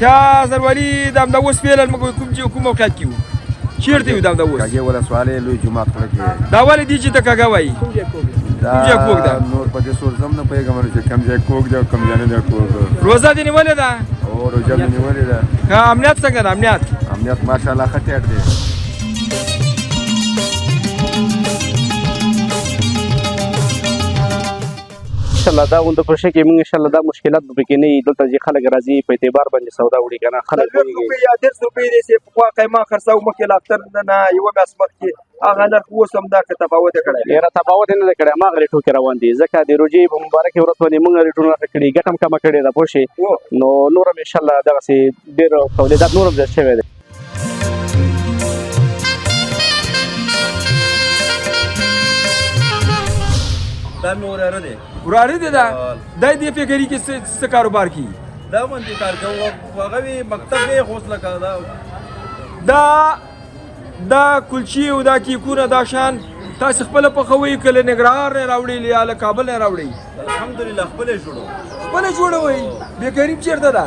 شاه زرولي دا اوس پیل کوم موقعیت کې وو چیرته یو دا اوس کاږه ولسوالۍ لوی جومات خوله کې دا ولې دی چې ته کاږه وایي کوم ځای کوږ ده نور په دې سور زم نه پوهېږم چې کوم ځای کوږ دی او کوم ځای نه دی کوږ روزه دې نیولې ده او روژه مې نیولې ده ښه امنیت څنګه ده امنیت ماشاءالله ښه ټیټ دی انشاءالله دا غونډه په شکه موږ انشاءالله دا مشکلات به کې نه دلته چې خلک راځي په اعتبار باندې سودا وړي کنه خلک وایي یا 100 روپۍ دې سي په قیمه خرڅو مخکې لافتر نه یو میاس مخکې هغه نرخ اوس هم دا تفاوت کړی ډېره تفاوت نه کړی ما غری ټوکې روان دي ځکه د روژې په مبارکې ورځ باندې موږ ریټونه کړي ګټم کمه کړې ده پوه شئ نو نور هم انشاءالله دغسې ډېر تولیدات نور هم زیات شوی دی دا مې وراره دی وراره دی دا دې فکري کې څه کاروبار کوي دا باندې کار کوو هغه وی مکتب یې خوصله کړه دا کلچې او دا کیکونه دا شان تاسو خپله پخوئ که له ننګرهار نه راوړئ یا له کابل نه راوړئ الحمدلله خپله یې جوړوو خپله جوړوئ بېکریم چېرته ده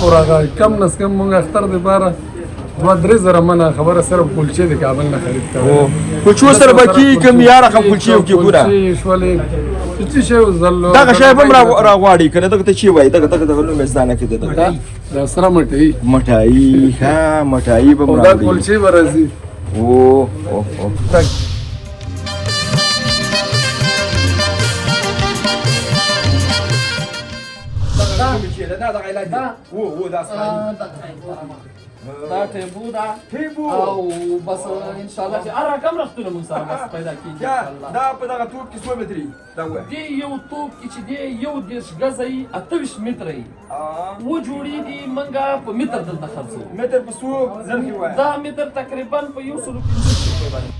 پورا کم نس کم مونږ اختر دپاره 2-3 زره منه خبره صرف کلچې د کابل نه خرید کوو کلچو سره به کي کوم یا رقم کلچې او کیکونه شولې چې شی وزلو دغه شی به هم راغواړي که نه دغه ته چې وایي دغه نوم یې زده نه کړي دا سره مټۍ ښه مټایي به هم دا کلچې به راځي دا ټیبو ده او بس ان شاء الله چې هر رقم رختونه موږ سره بس پیدا کیږي دا په دغه توپ کې څو متري دا وایي دی یو توپ کې چې دی 1 غزه یي 28 متره یي و جوړې دي منګه په متر دلته خرڅو متر په څو زرخي وایي دا متر تقریبا په 150 روپۍ باندې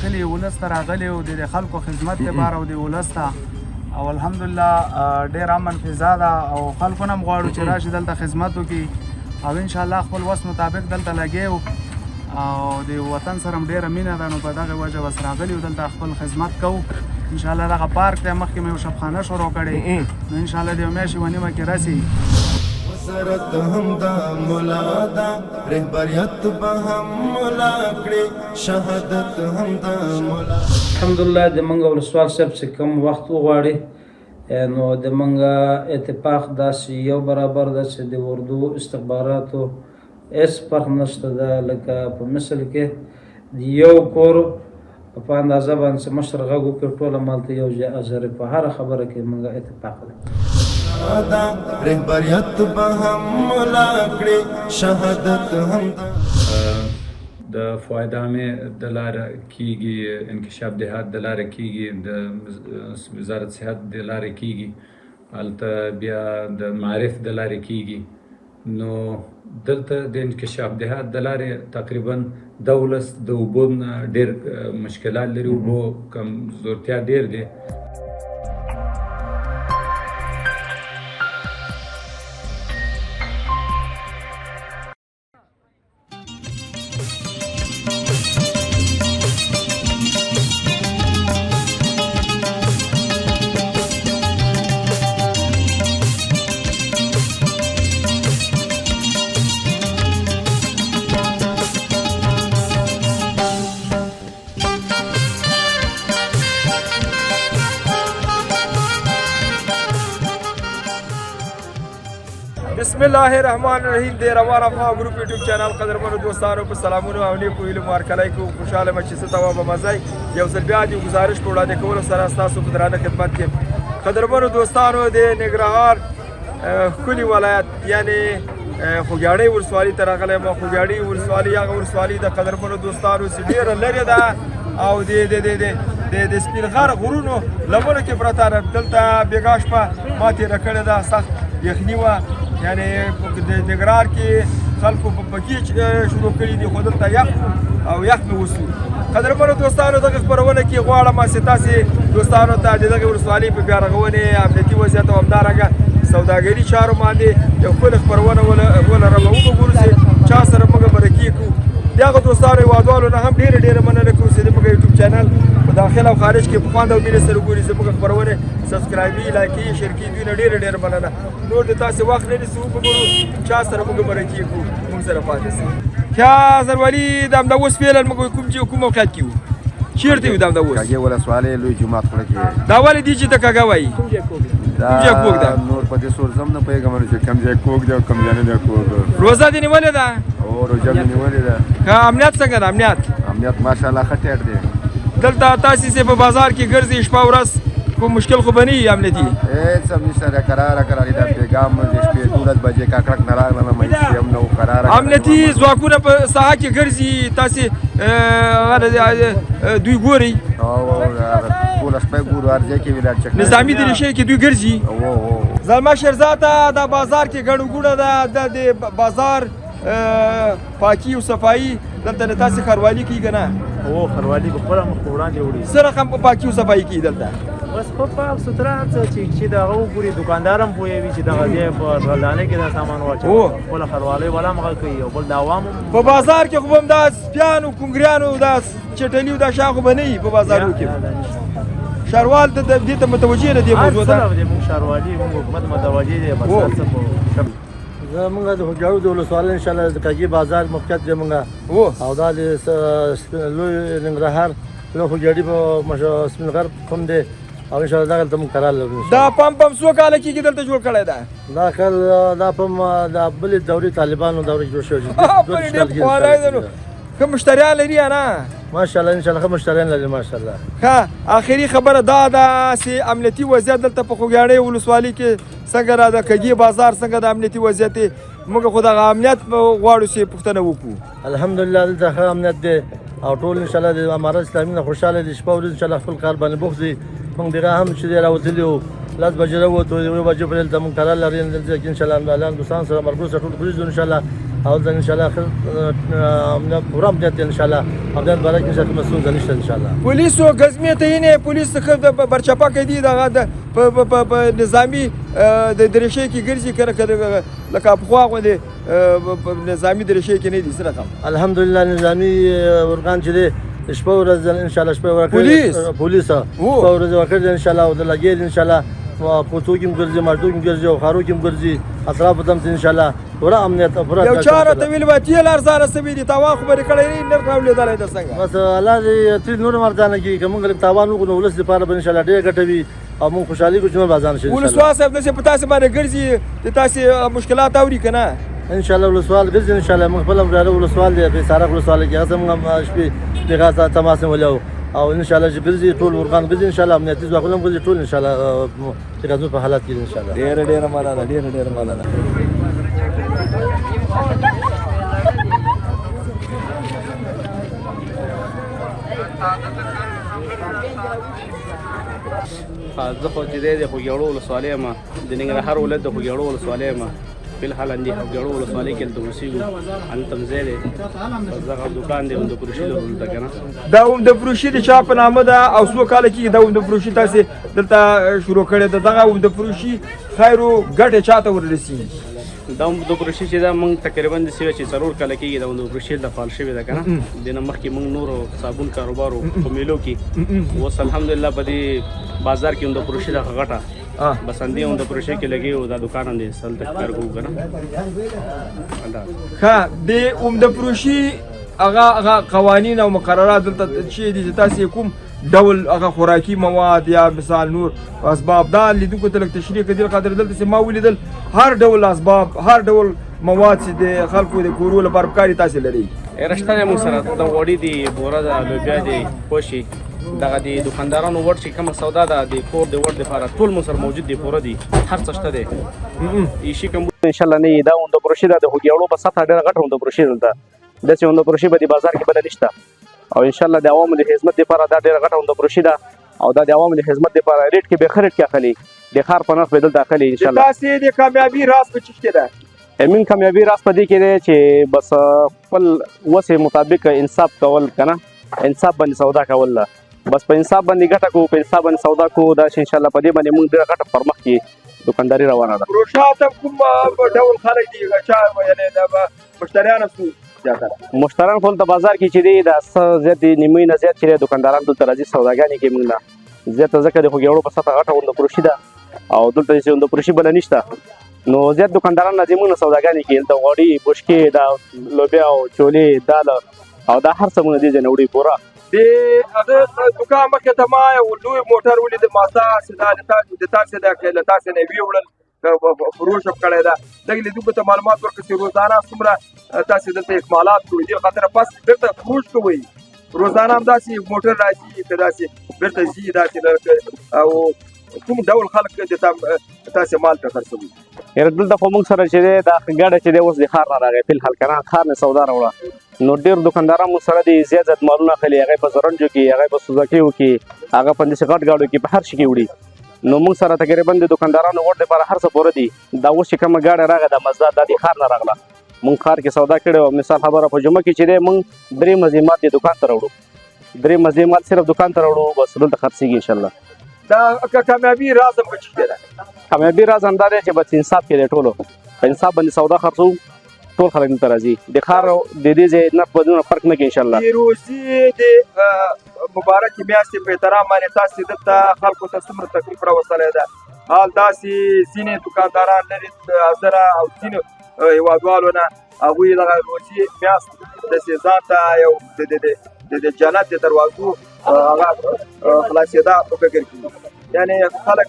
کلی ولس ته راغلی او د خلکو خدمت لپاره او د ولس ته او الحمدلله ډېر امن فضا ده او خلکو نه هم غواړو چې راشي دلته خدمت وکړي او انشاءالله خپل وس مطابق دلته لګیو او د وطن سره هم ډېره مینه ده نو په دغه وجه بس راغلي دلته خپل خدمت کوو انشاءالله دغه پارک دی مخکې مې یو شبخانه شروع کړې نو انشاءالله د یو میاشتې و نیمه کې رسي سرت هم دا مولا دا رهبریت به هم مولا کړي شهادت هم دا مولا الحمدلله د منګه ولسوال صاحب چې کوم وخت وغواړي نو د منګه اتفاق داسې یو برابر ده چې د اردو استخباراتو هېڅ فرق نشته ده لکه په مثل کې د یو کور په اندازه باندې چې مشر غږ وکړي ټوله مالته یو ځای په هره خبره کې منګه اتفاق ده رهبریت به هم مولا کړي شهادت هم د فایده مې د لاره کیږي انکشاف دهات د لاره کیږي د وزارت صحت د لاره کیږي هلته بیا د معرف د لاره کیږي نو دلته د انکشاف دهات د لارې تقریبا دولس د اوبو ډېر مشکلات لري اوبو کمزورتیا ډېر دی بسم الله الرحمن الرحیم د روان افغان ګروپ یوټیوب چینل قدرمنو دوستانو په سلامونو او نیکو هیلو مبارکلای کوم خوشحاله یم چې څه ته به مزای یو ځل بیا د ګزارش په وړاندې کولو سره ستاسو په درانه خدمت کې قدرمنو دوستانو د ننګرهار ښکلي ولایت یعنې خوږیاڼۍ ولسوالۍ ته راغلی یم خوږیاڼۍ ولسوالۍ هغه ولسوالۍ د قدرمنو دوستانو چې ډېره لرې ده او د سپین غر غرونو لمنو کې پرته ده دلته بېګا شپه ما تېره کړې ده سخت یخني وه یعنی د ننګرهار کې خلکو په بګیچ شروع کړي دي خو دلته یخ او یخ مې وسو قدرمنو دوستانو دغه خپرونه کې غواړم چې تاسې دوستانو ته د دغې ولسوالۍ په بیا رغونې امنیتي وضعیت او همدارنګه سوداګري چارو باندې یو ښکلې خپرونه ولرم او وګورو چې چا سره موږ مرکې کوو د هغه دوستانو هیوادوالو نه هم ډېره مننه کوو چې زموږ یوټیوب چینل په داخل او خارج کې په خوند او مینې سره ګوري زموږ خپرونې سبسکرایبي لایکي شیر کړي دوی نه ډېره مننه نور د تاسې وخت نه نیسو وګورو چا سره موږ مرکې کوو موږ سره پاتې سئ کیا زرولي د همداوس فعلا موږ کوم موقعیت کې وو چیرته یو د همداوس کاږه ولسوالۍ لوی جومات خوله کې دا ولې دي چې ته کاږه وایي ځای کوږ ده نور په دې سورزم نه پوهېږم چې کوم ځای کوږ دی او کوم ځای نه دی کوږ روزه دې نیولې ده او روژه مې نیولې ده ښه امنیت څنګه ده امنیت ماشاءالله ښه ټیټ دی دلته تاسې چې په بازار کې ګرځي شپه ورځ کوم مشکل خو به نه وي امنیتي هېڅ هم نشته دی کراره کرارې دا بېګام د شپې 12 بجې کاکړک نه راغلم مایسي هم نه و کراره امنیتي ځواکونه په ساحه کې ګرځي تاسې دوی ګورئ او ټوله شپه ګورو هر ځای کې ولاړ چک نظامي دریشۍ کې دوی ګرځي زلمه شیرزاده دا بازار کې ګڼه ګوڼه ده د بازار پاکي او صفایي دلته د تاسې ښاروالي کېږي نه او خروالي په خپله مخ په وړاندې وړي څه رقم په پاکي او صفایي کېږي دلته بس په پاک سوتره چې دغه وګوري دکاندار هم پوهېږي چې دغه ځای په ډالانې کې دا سامان واچوي خپله خروالۍ والا هم هغه کوي او بل د عوامو په بازار کې خو به هم دا سپیانو کونګریانو دا چټلي او دا شا خو به نه وي په بازارونو کې ښاروال دې ته متوجه نه دی موضوع ته موږ ښاروالي موږ حکومت متوجه دی بس څه زمونږ د خوږیاړو د ولسوالۍ انشاءالله د کاږي بازار موقعیت دی مونږ او دا د لوی ننګرهار لوی خوږیاړي په سپین غر کوم دی او انشاءالله دا دلته مونږ قرار لرو دا پمپ څو کاله کېږي دلته جوړ کړی ده دا پمپ د بلې دورې طالبانو دورې جوړ شوی ښه مشتریان لري نه ماشاءالله انشاءالله ښه مشتریان لري ماشاءالله ښه آخري خبره دا ده چې امنیتي وضعیت دلته په خوږیاړۍ ولسوالۍ کې څنګه را ده کږي بازار څنګه د امنیتي وضعیت دی موږ خو دغه امنیت غواړو چې پوښتنه وکړو الحمدلله دلته ښه امنیت دی او ټول انشاءالله د امارت اسلامي نه خوشحاله دي شپه ورځ انشاءالله خپل کار باندې بوخت دي موږ دغه هم چې دی راوتلي وو 10 بجې راووتو 1 بجې پورې دلته موږ قرار لري دلته کې انشاءالله امدالان دوستان سره مرګو سره ټول پولیس انشاءالله او ځان انشاءالله پوره امنیت دی انشاءالله امنیت باره کې انشاءالله مسؤل نشته انشاءالله پولیسو ګزمې ته یې پولیس څخه برچپه کوي دغه په نظامي د دریشۍ کې ګرځي کله لکه پخوا غوندې نظامي دریشۍ کې نه دي څه رقم الحمدلله نظامي ارګان چې دی شپه ورځ انشاءالله شپه ورځ پولیس شپه ورځ وکړي انشاءالله او د لګېل انشاءالله پوتو کې هم ګرځي ماټو کې هم ګرځي او خارو کې هم ګرځي اطرافو ته هم انشاءالله پوره امنیت پوره یو چا راته ویل وه تېل ارزانه سوي دي تاوان خو به دې کړی نرخ راولېدلی ده څنګه بس الله دې تېل نور هم ارزانه کړي که موږ لږ تاوان وکړو نو ولس لپاره به انشاءالله ډېره ګټه وي او موږ خوشحالي کوو چې نور به ارزانه شي ولسوال صاحب داسې په تاسې باندې ګرځي د تاسې مشکلات اوري که نه انشاءالله ولسوال ګرځي انشاءالله موږ خپل وراره ولسوال دی په سارق ولسوالۍ کې هغه موږ شپې دغه تماس نیولی و او انشاءالله چې ګرځي ټول ورغان ګرځي انشاءالله امنیتي ځواکونه هم ګرځي ټول انشاءالله د غزو په حالات کې انشاءالله ډېره مننه ډېره مننه زه خو چې دی د خوږیاړو ولسوالۍ یم د ننګرهار ولایت د خوږیاړو ولسوالۍ یم فلحال اندې خوږیاړو ولسوالۍ کې هلته اوسېږو هلته هم ځای دی دغه دوکان دی عمده فروشي لرو دلته که نه دا عمده فروشي د چا په نامه ده او څو کاله کېږي دا عمده فروشي تاسې دلته شروع کړې ده دغه عمده فروشي خیر و ګټې چا ته وررسېږي دا عمده فروشي چې دا موږ تقریبا داسې وه چې 4 کاله کېږي دا عمده فروشي دلته فعال شوې ده که نه دې نه مخکې موږ نورو صابون کاروبار و په میلو کې اوس الحمدلله په دې بازار کې عمده فروشي ده غټه بس اندې عمده فروشي کې لګي او دا دکان اندې هلته کار کوو که نه ښه د عمده فروشي هغه قوانین او مقررات دلته چې دي چې تاسې کوم ډول هغه خوراکي مواد یا مثال نور اسباب دا لیدونکو ته لږ تشریح کړي قدر دلته چې ما ولیدل هر ډول اسباب هر ډول مواد چې د خلکو د کورو لپاره پکاري تاسې لري رشته دی موږ سره د غوړي دي بوره ده لوبیا دی خوشي دغه د دکاندارانو وړ چې کومه سودا ده د کور د وړ دپاره ټول موږ سره موجود دی پوره دي هر څه شته دی ایشي کوم انشاءالله نه دا عمده فروشي ده د خوږیاړو په سطحه ډېره غټه عمده فروشي دلته داسې عمده فروشي به د بازار کې بله نشته او انشاءالله د عوامو د خدمت لپاره دا ډېره غټه عمده فروشي ده او دا د عوامو د خدمت لپاره ریټ کې به ښه ریټ کې اخلي د ښار په نرخ به دلته اخلي انشاءالله تاسې د کامیابي راز په چیش کې ده امین کامیابي راز په دې کې دی چې بس خپل وسې مطابق انصاف کول که نه انصاف باندې سودا کول ده بس په انصاف باندې ګټه کوو په انصاف باندې سودا کوو دا چې انشاءالله په دې باندې موږ ډېره غټه پرمخ کې دکانداري روانه ده. پروژه ته کوم ډول خلک دي چا یعنې د مشتریانو څو زیاتره مشتریان خپل د بازار کې چې دی د زیات نیمې نه زیات چې دکانداران دلته راځي سوداګانې کوي موږ نه زیاته ځکه د خوږیاړو په سطحه غټه غونډه فروشي ده او دلته چې غونډه فروشي بله نشته نو زیات دکانداران راځي موږ نه سوداګانې کوي دلته غوړي بوشکې دا لوبیا او چولې دال او دا هر څه موږ دې ځای نه وړي پوره د هغه دوکان مخکې ته ما یو لوی موټر ولید مازدا چې دا د تاسې د تاسې نه ویوړل فروش کړی ده دغه لیدو ته معلومات ورکړي چې روزانه څومره تاسې دلته اکمالات کوئ دې خاطر پس بیرته فروش کوئ روزانه هم داسې موټر راځي که داسې بیرته ځي داسې او کوم ډول خلک تاسې مال ته خرڅوي یاره دلته خو موږ سره چې دی دا ګاډه چې دی اوس د ښار نه راغی فلحال که نه ښار نه سودا راوړه نو ډېر دکانداران موږ سره دي زیات زیات مالونه اخلي هغه په زرنجو کې هغه په سوزکیو کې هغه په داسې غټ ګاډو کې په هر شي کې وړي نو موږ سره تقریبا د دکاندارانو وړ دپاره هر څه پوره دي دا اوس چې کومه ګاډه راغله دا مزدا دا د ښار نه راغله موږ ښار کې سودا کړې وه مثال خبره په جمعه کې چې دی موږ 3 مزې مال دې دکان ته راوړو 3 مزې مال صرف دکان ته راوړو بس دلته خرڅېږي انشاءالله دا کامیابي راز هم پکې دی کامیابي راز هم دا دی چې بس انصاف کې دی ټولو په انصاف باندې سودا خرڅو ټول خلک دلته راځي د ښار د دې ځای نرخ بدلونه فرق نه کوي انشاءالله د روزي د مبارکې میاشتې په احترام باندې تاسې دلته خلکو ته څومره تکلیف راوستلی ده حال داسې ځینې دکانداران لري حاضره او ځینو هېوادوالو نه هغوی دغه روزي میاشت داسې ځان ته یو د جنت د دروازو هغه خلاصېدا په فکر کې یعنې خلک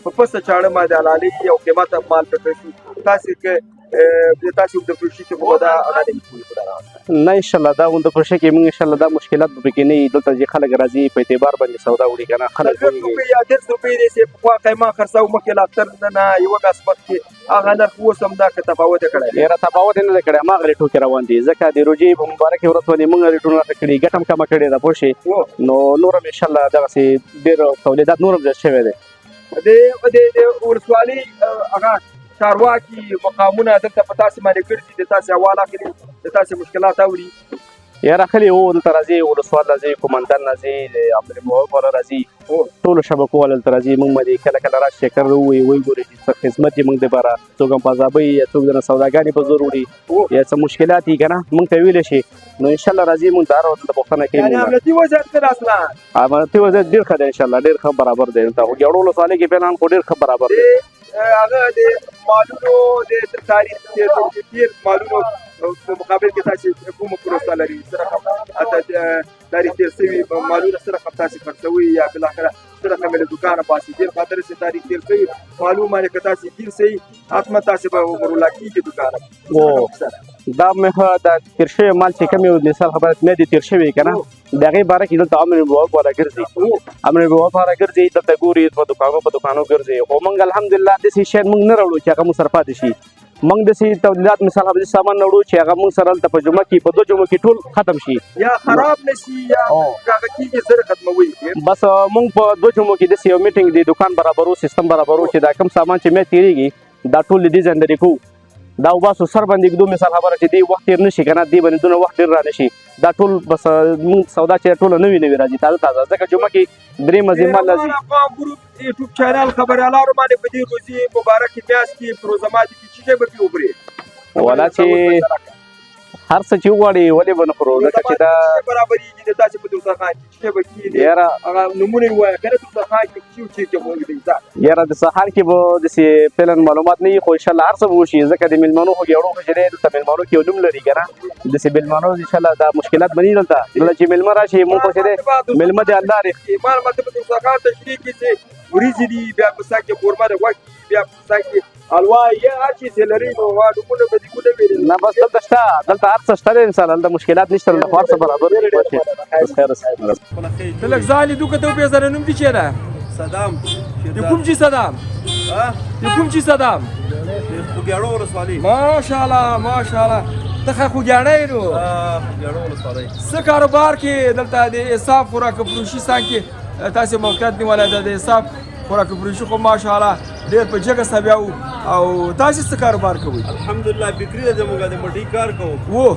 په پسه چاړه باندې حلالي یو قیمته مال فکر شي تاسې که تاسې د فروشي کې خو دا هغه نه نه انشاءالله دا غونډه فروشي کې موږ انشاءالله دا مشکلات به پکې نه وي دلته چې خلک راځي په اعتبار باندې سودا وړي که نه خلک یا 10 روپۍ دی چې پخوا قیمه خرڅوو مخکې لا اختر نه یوه ګاز مخکې هغه نرخ اوس هم دا که تفاوت یې کړی یاره تفاوت یې نه دی کړی هماغه ریټو کې روان دي ځکه د روژې په مبارکې ورځ باندې موږ ریټونه راته کړي ګټه هم کمه کړې ده پوه شې نو نور هم انشاءالله دغسې ډېر تولیدات نور هم زیات شوی دی د ولسوالۍ هغه چارواکي مقامونه دلته په تاسې باندې ګرځي د تاسې احوال اخلي د تاسې مشکلات اوري یاره اخلي هو دلته راځي ولسوال راځي قومندان راځي عبدالموهب والا راځي ټولو شبکو والا دلته راځي موږ باندې کله کله راشي چکر ووایي وایي ګوري چې څه خدمت یې موږ دپاره څوک هم په عذابوي یا څوک دنه سوداګانې په زور وړي یا څه مشکلات یي که نه موږ ته ویلی شي نو انشاءالله راځي موږ د هر وخت دلته پوښتنه کوي امنیتي وضعیت څه ده اصلا امنیتي وضعیت ډېر ښه دی انشاءالله ډېر ښه برابر دی دلته خوږیاړو ولسوالۍ کې فعلا خو ډېر ښه برابر دی هغه د مالونو د تاریخ تیر مالونو په مقابل کې تاسې کومه پروسه لري څه رقم تاریخ تیر شوي مالونه څه رقم تاسې خرڅوئ یا بالاخره څه رقم یې له دوکانه باسي دې خاطر چې تاریخ تیر شوي معلوم باندې که تاسې ګیر شئ حتما تاسې به ورلا کېږي دوکانه دا مې دا تیر شوی مال چې کوم یو مثال خبره مې د تیر شوی که نه د هغې باره کې دلته امر بالمعروف والا ګرځي امر بالمعروف والا ګرځي دلته ګوري په دوکانو ګرځي خو موږ الحمدلله داسې شی موږ نه راوړو چې هغه موږ سره پاتې شي موږ داسې تولیدات مثال خبرې سامان نه وړو چې هغه موږ سره هلته په جمعه کې په 2 جمعو کې ټول ختم شي یا خراب نه شي یا هغه کېږي زر ختموي بس موږ په 2 جمعو کې داسې یو میټینګ د دوکان برابرو سیستم برابرو چې دا کوم سامان چې مې تېرېږي دا ټول د دې ځای لرې کوو دا وباسو سر باندې ږدو مثال خبره چې دی وخت تېر نه شي که نه دې باندې دونه وخت ډېر را نه شي دا ټول بس موږ سودا چې ټوله نوي نوي راځي تازه تازه ځکه جمعه کې 3 مزې مال راځي ګروپ یوټیوب چینل خبریالانو باندې په دې روزي مبارکې میاشت کې په روزه ماتي کې څه شی به پرې وخورې والا چې هر څه چې وغواړي ولې به نه خورو ځکه چې دا برابرېږي د تاسې په دسترخوان کې څه شی به کېږي یاره هغه نومونه یې ووایه که نه دسترخوان کې څه یو چیز کې یاره د سهار کې به داسې فعلا معلومات نه وي خو انشاءالله هر څه به وشي ځکه د میلمنو خو ګېړو خو چې دی دلته میلمنو کې یو نوم لري که نه داسې میلمنو انشاءالله دا مشکلات به نه وي دلته دلته چې میلمه راشي مونږ خو چې دی میلمه د الله رښتې مال مطلب د دسترخوان تشریح کې چې وریځې دي بیا په سا کې قورمه د غوښې بیا په سا کې حلوا یا هر چیز یې لري نو نومونه به دې ونه ویلې نه بس دلته شته دلته هر څه شته دی انسان هلته مشکلات نشته دلته خو هر څه برابر دي ته لږ ځان لیدو که ته وپېژنې نوم دې چی ده صدام د کوم چی صدام د کوم چی صدام خوږیاړو ولسوالۍ ماشاءالله ماشاءالله ته خو خوږیاړی نو خوږیاړو ولسوالۍ څه کاروبار کې دلته د حساب خوراک فروشي څنګ کې تاسې موقعیت نیولی ده د حساب خوراک فروشي خو ماشاءالله ډېر په جګه سبیا او تاسې څه کاروبار کوئ الحمدلله بکري ده زموږ د مټۍ کار کوو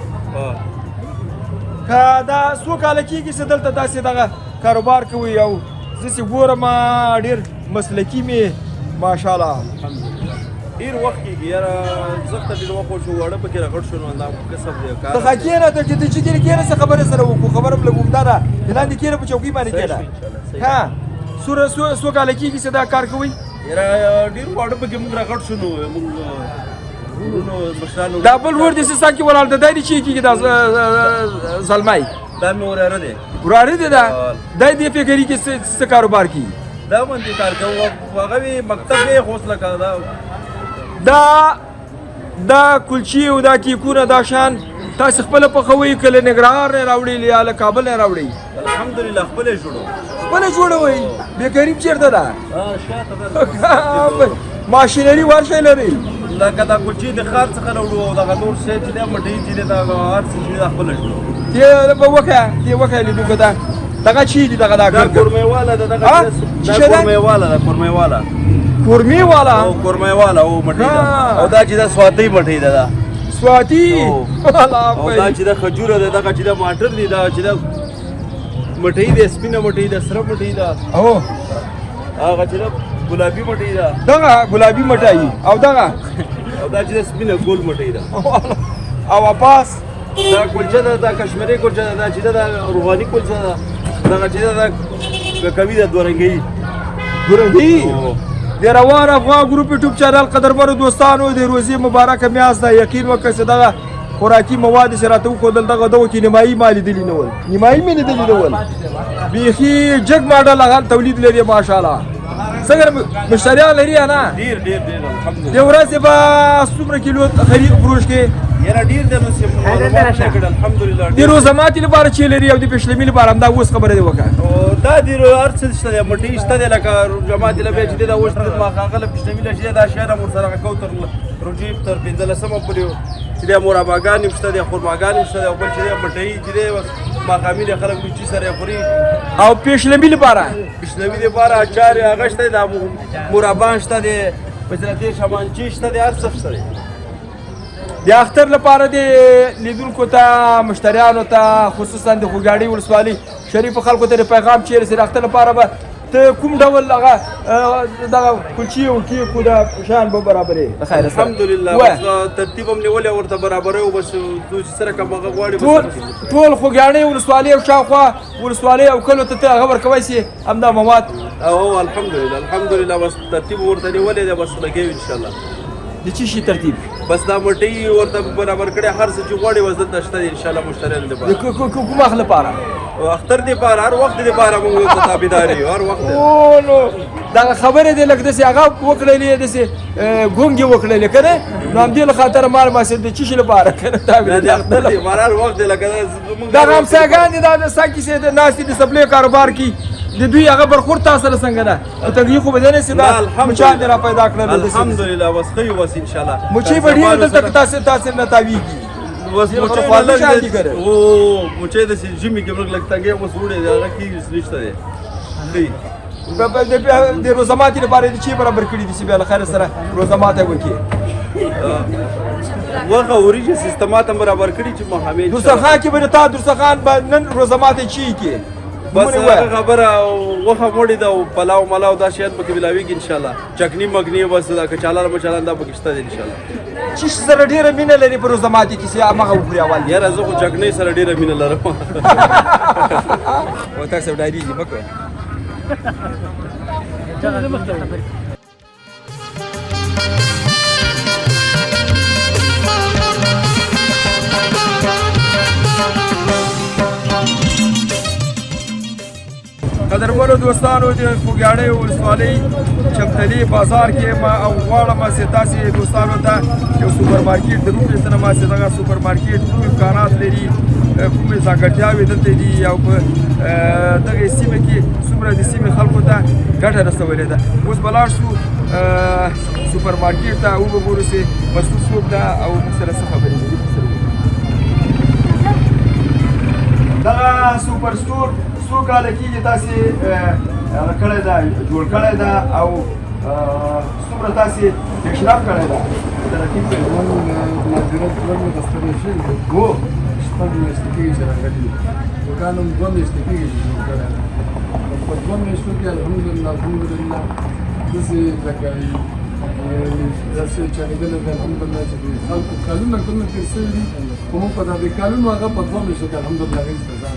که دا څو کاله کېږي چې دلته تاسې دغه کاروبار کوئ او زه چې ګورم ډېر مسلکي مې ماشاءالله ډیر وخت کېږي یاره زخته ډېر وخت شو واړه پکې رغړ شو نو دا کسب دی کار ته کېنه ته چې کېنه څه خبره سره وکړو خبره بل وګدا ده لاندې کېنه په چوکۍ باندې کېنه ها سو کال کېږي چې دا کار کوي یاره ډېر واړه پکې موږ رغړ شو نو موږ مشرانو دا بل ور دي سسان کې ولاړ د دای چې کېږي دا زلمای دا مې وراره دی وراره دی دا دای دې فکرې کې څه کاروبار کوي دا باندې کار کوي هغه مکتب یې حوصله کړه دا کلچی او دا کیکونه دا شان تاسو خپل پخوي کله نګران راوړي یا له کابل راوړي الحمدلله خپل جوړوي به کریم چیرته ده شاته ماشینری ورشه لري لکه دا کلچی د خار څخه راوړو او دا نور څه چې دا مټي چې دا هر څه چې خپل جوړو دی به وکه لیدو کدا دغه چی دی دغه دا کورمه والا دا کورمه والا کورمی والا او کورمه والا او مټی دا او دا چې دا سواتی مټی دا سواتی الله او دا چې دا خجوره ده دا چې دا ماټر دی دا چې دا مټی دی سپینه مټی دا سره مټی دا او هغه چې دا ګلابي مټی دا دغه ګلابي مټای او دغه او دا چې دا سپینه ګول مټی دا او واپس دا کلچه ده دا کشمیري کلچه ده دا چې دا روغاني کلچه ده دا چې دا کوي دا دورنګي د روان افغان ګروپ یوټیوب چینل قدرمنو دوستانو د روزي مبارکه میاشت ده یقین وکړئ چې دغه خوراکي مواد چې راته وښودل دغه کې نیمایي ما لیدلي نه ول نیمایي مې لیدلي نه ول بیخي جګ ماډل هغه تولید لري ماشاءالله څنګه مشتریان لري نه ډیر الحمدلله د ورځې به څومره کیلو خرید فروش کې یاره ډیر د الحمدلله د روزماتي لپاره چې لري او د پښلمي لپاره همدا اوس خبره دی وکړه او دا د هر څه شته مټي شته لکه جماعت لپاره چې دا اوس ما هغه پښلمي لشي دا شهر مور سره کوتر روجيب تر 15 پورې چې د مراباګان شته د خرماګان شته او بل چې مټي چې مقامي خلک چې سره خوري او پښلمي لپاره اچار هغه شته د مرابان شته د پسرتي شمانچي شته د هر څه شته د اختر لپاره د لیدونکو ته مشتریانو ته خصوصا د خوګاړي ولسوالي شریف خلکو ته پیغام چیرې سره اختر لپاره به ته کوم ډول هغه دغه کلچی او کیکو د شان به برابرې خیر الحمدلله ترتیب هم نیولې ورته برابرې او بس دوی سره کوم هغه غواړي ټول خوګاړي ولسوالي او شاوخوا ولسوالي او کلو ته خبر کوي سي همدا مواد او الحمدلله بس ترتیب ورته نیولې ده بس لګي ان شاء الله د چی شي ترتیب بس دا مټي ورته برابر کړي هر څه چې غواړي وزن نشته ان شاء الله مشتریان دي کوم اخله لپاره اختر دی بار هر وخت دی بار موږ ته تابعداري هر وخت او نو دا خبره دی لکه دسه هغه وکړلې دسه ګونګي وکړلې کنه نو هم دې خاطر مال ما سي د چی لپاره کنه تابعداري اختر دی بار هر وخت لکه دا هم ساګان دي دا ساکي سي د ناس دي سپلې کاروبار کی د دوی هغه برخورد تاسو سره څنګه ده ته دی خو بدنه سي دا مچان را پیدا کړل الحمدلله بس خو وس ان شاء الله مچي بډې دلته تاسو نه تاویږي بس مچه او مچه د جیمي کې موږ لګتا کې اوس وړي دا کی نشته دی د روزماتي لپاره د چی برابر کړی دي چې به خیر سره روزماته وکي وغه اوریجن سیستمات برابر کړی چې محمد دوسرخان کې به تا دوسرخان نن روزماته چی کې بس خبره وخه موړي دا پلاو ملاو دا شیان به کبلاویږي ان شاء الله چکنی مګنی بس دا کچاله مچاله دا پکشته دي ان شاء الله چې سره ډیره مینه لري په روزماتي کې چې هغه وګړي اول یاره زه خو چکنی سره ډیره مینه لرم و تاسو ډایری دي مکو قدرمنو دوستانو د خوګاړي ولسوالۍ چمتلي بازار کې ما او غواړم چې تاسو دوستانو ته یو سوپر مارکیټ د روپې سره ما چې دغه سوپر مارکیټ ټول امکانات لري کومې ځانګړتیاوې دلته دي او په دغه سیمه کې څومره د سیمې خلکو ته ګټه رسولې ده اوس به لاړ شو سوپر مارکیټ ته وګورو چې مسؤل څوک ده او موږ سره څه خبرې دي دغه سوپر سټور څو کاله کېږي تاسې هغه کړی ده جوړ کړی ده او څومره تاسې پیشرفت کړی ده ترتیب کړی ده هو شپږ میاشتې کېږي چې راغلي دوکان هم 2 میاشتې کېږي چې جوړ کړی ده په 2 میاشتو کې الحمدلله داسې لکه داسې چلېدلی دی الحمدلله چې د خلکو کلونه تېر شوي دي خو موږ په دې کلونو هغه په دوه میاشتو کې الحمدلله هغې ته ځان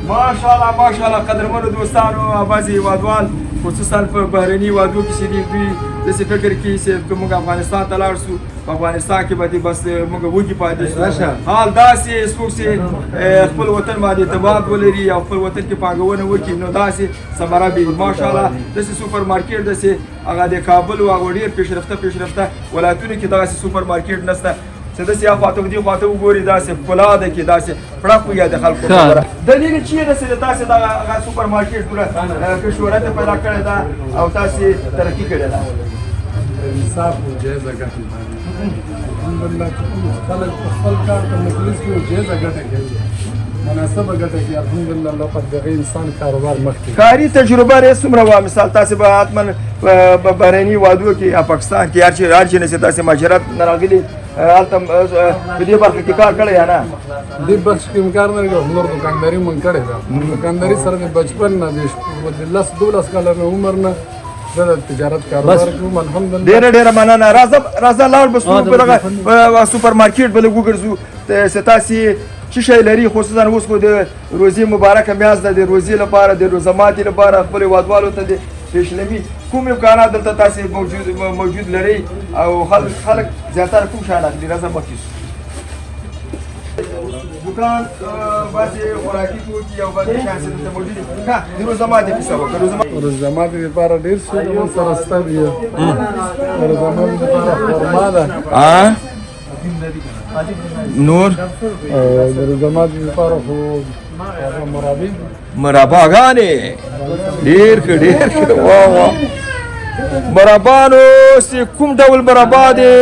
ماشاءالله ماشاءالله قدرمنو دوستانو بعضې هېوادوال خصوصا په بهرني هېوادو کې چې دي دوی داسې فکر کوي چې که موږ افغانستان ته لاړ شو په افغانستان کې به دې بس موږ وږي پاتې شو حال داسې څوک چې خپل وطن باندې اعتماد ولري او خپل وطن کې پانګونه وکړي نو داسې ثمره به ماشاءالله داسې سوپر مارکیټ داسې هغه د کابل او هغه ډېر پیشرفته ولایتونو کې داسې سوپر مارکیټ نشته چې داسې یا خواته دې خواته وګوري داسې ښکلا ده کې داسې پړق وي د خلکو خبره دلیل چې یې داسې داسې دغه سوپر مارکیټ پوره که شهرت یې پیدا کړې ده او تاسې ترقي کړې ده انصاف او جایزه ګټې باندې الحمدلله چې خلک په خپل کار ته مخلص وي او جایزه ګټه کوي مناسبه ګټه کوي الحمدلله الله پاک دغه انسان کاروبار مخکې کاري تجربه یې څومره وه مثال تاسې به حتما په بهرني هېوادو کې یا پاکستان کې هر چېرې نه چې تاسې مهاجرت نه راغلي هلته په دې برخه کې کار کړی یا نه دې بخش کې کار نه کوي نور دکانداري مونږ کړې ده دکانداري سره د بچپن نه د 10-12 کاله عمر نه زه د تجارت کاروبار کوم الحمدلله ډېره مننه راځه لاړ به څو په دغه سوپر مارکیټ به لږ وګرځو چې تاسې څه شی لري خصوصا اوس خو د روزي مبارکه میاشت ده د روزي لپاره د روزه ماتي لپاره خپلو هېوادوالو ته د پیشنوي کوم امکانات دلته تاسې موجود لري او خلک زیاتره کوم شیان اخلي راځه مخکې شو دکان بعضې خوراکي توکي او بعضې شیان چې دلته موجود دي د روزه ماتې کیسه وکړه روزه ماتې لپاره ډېر څه زموږ سره شته دي روزه ماتې لپاره خرما ده نور د روزه ماتې لپاره خو مرباګانې ډېر ښه واه مربانو چې کوم ډول مربا دی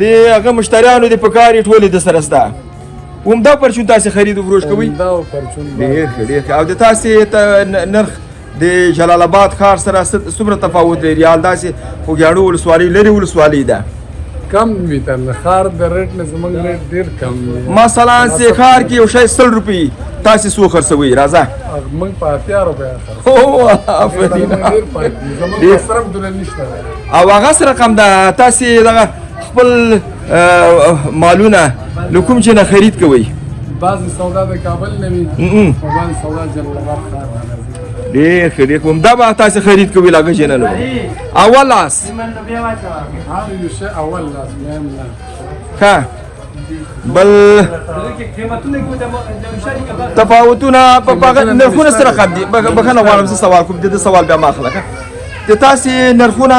د هغه مشتریانو د په کار یې ټولې د سره شته عمده پرچون تاسې خرید و فروش کوئ ډېر ښه او د تاسې نرخ د جلال آباد ښار سره څومره تفاوت لري حال داسې خوږیاڼو ولسوالۍ لرې ولسوالۍ ده کم وي تر ښار د ریټ نه زموږ ریټ ډېر کم وي مثلا چې ښار کې یو شی 100 روپۍ تاسې څو خرڅوئ راځه موږ په 80 روپۍ او هغه څه رقم ده تاسې دغه خپل مالونه له کوم ځای نه خرید کوئ بعضې سودا د کابل نه وي او بعضې سودا جلال آباد ښار نه ډېر ښه همدا به تاسې خرید کوئ له هغه ځای نه اول لاس هر یو شی اول لاس مهم نه ښه بل تفاوتونه په نرخونه څه رقم دي بخښنه غواړم زه سوال کوم د سوال بیا ما اخله د تاسې نرخونه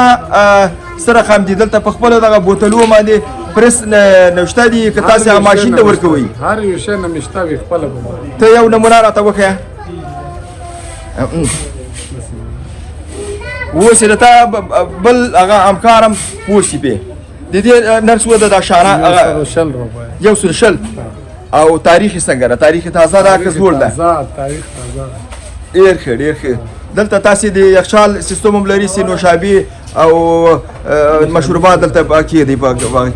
څه رقم دي دلته په خپلو دغه بوتلو باندې پرس نوشته دي که تاسې هغه ماشین ته ورکوئ هر یو شی نه مې شته وي خپله ته یو نمونه راته وښیه اوس چې د تا بل هغه همکارم پوه شي پې د دې نرخ څو ده دا شانه 100 او تاریخ یې څنګه ده تاریخ یې تازه ده که زوړ ده تاریخ تازه ډېر ښه دلته تاسې د یخچال سیستم هم لري چې نوشابې او مشروبات دلته کې دي په هغه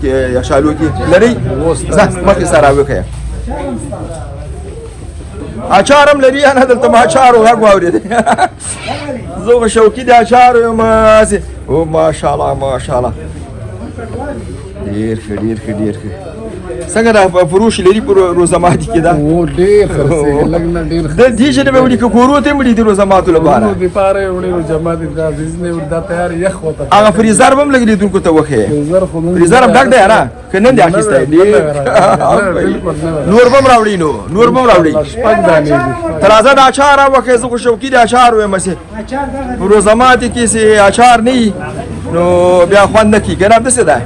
کې یخچالو کې لري ځه مخکې سره راوښیه اچار هم لري نه دلته ما اچارو غږ واورېدی زه خو شوقي د اچارو یم او ماشاءالله ډېر ښه څنګه دا فروش لري په روزه ماتي کې دا ډېر خرڅېږي لږ نه ډېر د دې ژبې به وړي که کورو ته وړي د روزه ماتو لپاره دپاره یې وړي روزه ماتي دا ریزنې وړي دا تیار یخ وته هغه فریزر به هم لږ لیدونکو ته وښیې فریزر هم ډک دی نه که نن دې اخیستی نور به هم راوړي نور به هم راوړي شپږ دانې دي ته راځه د اچار راوښیې زه خو شوقي د اچار ویم چې په روزه ماتي کې چې اچار نه وي نو بیا خوند نه کېږي که نه همداسې ده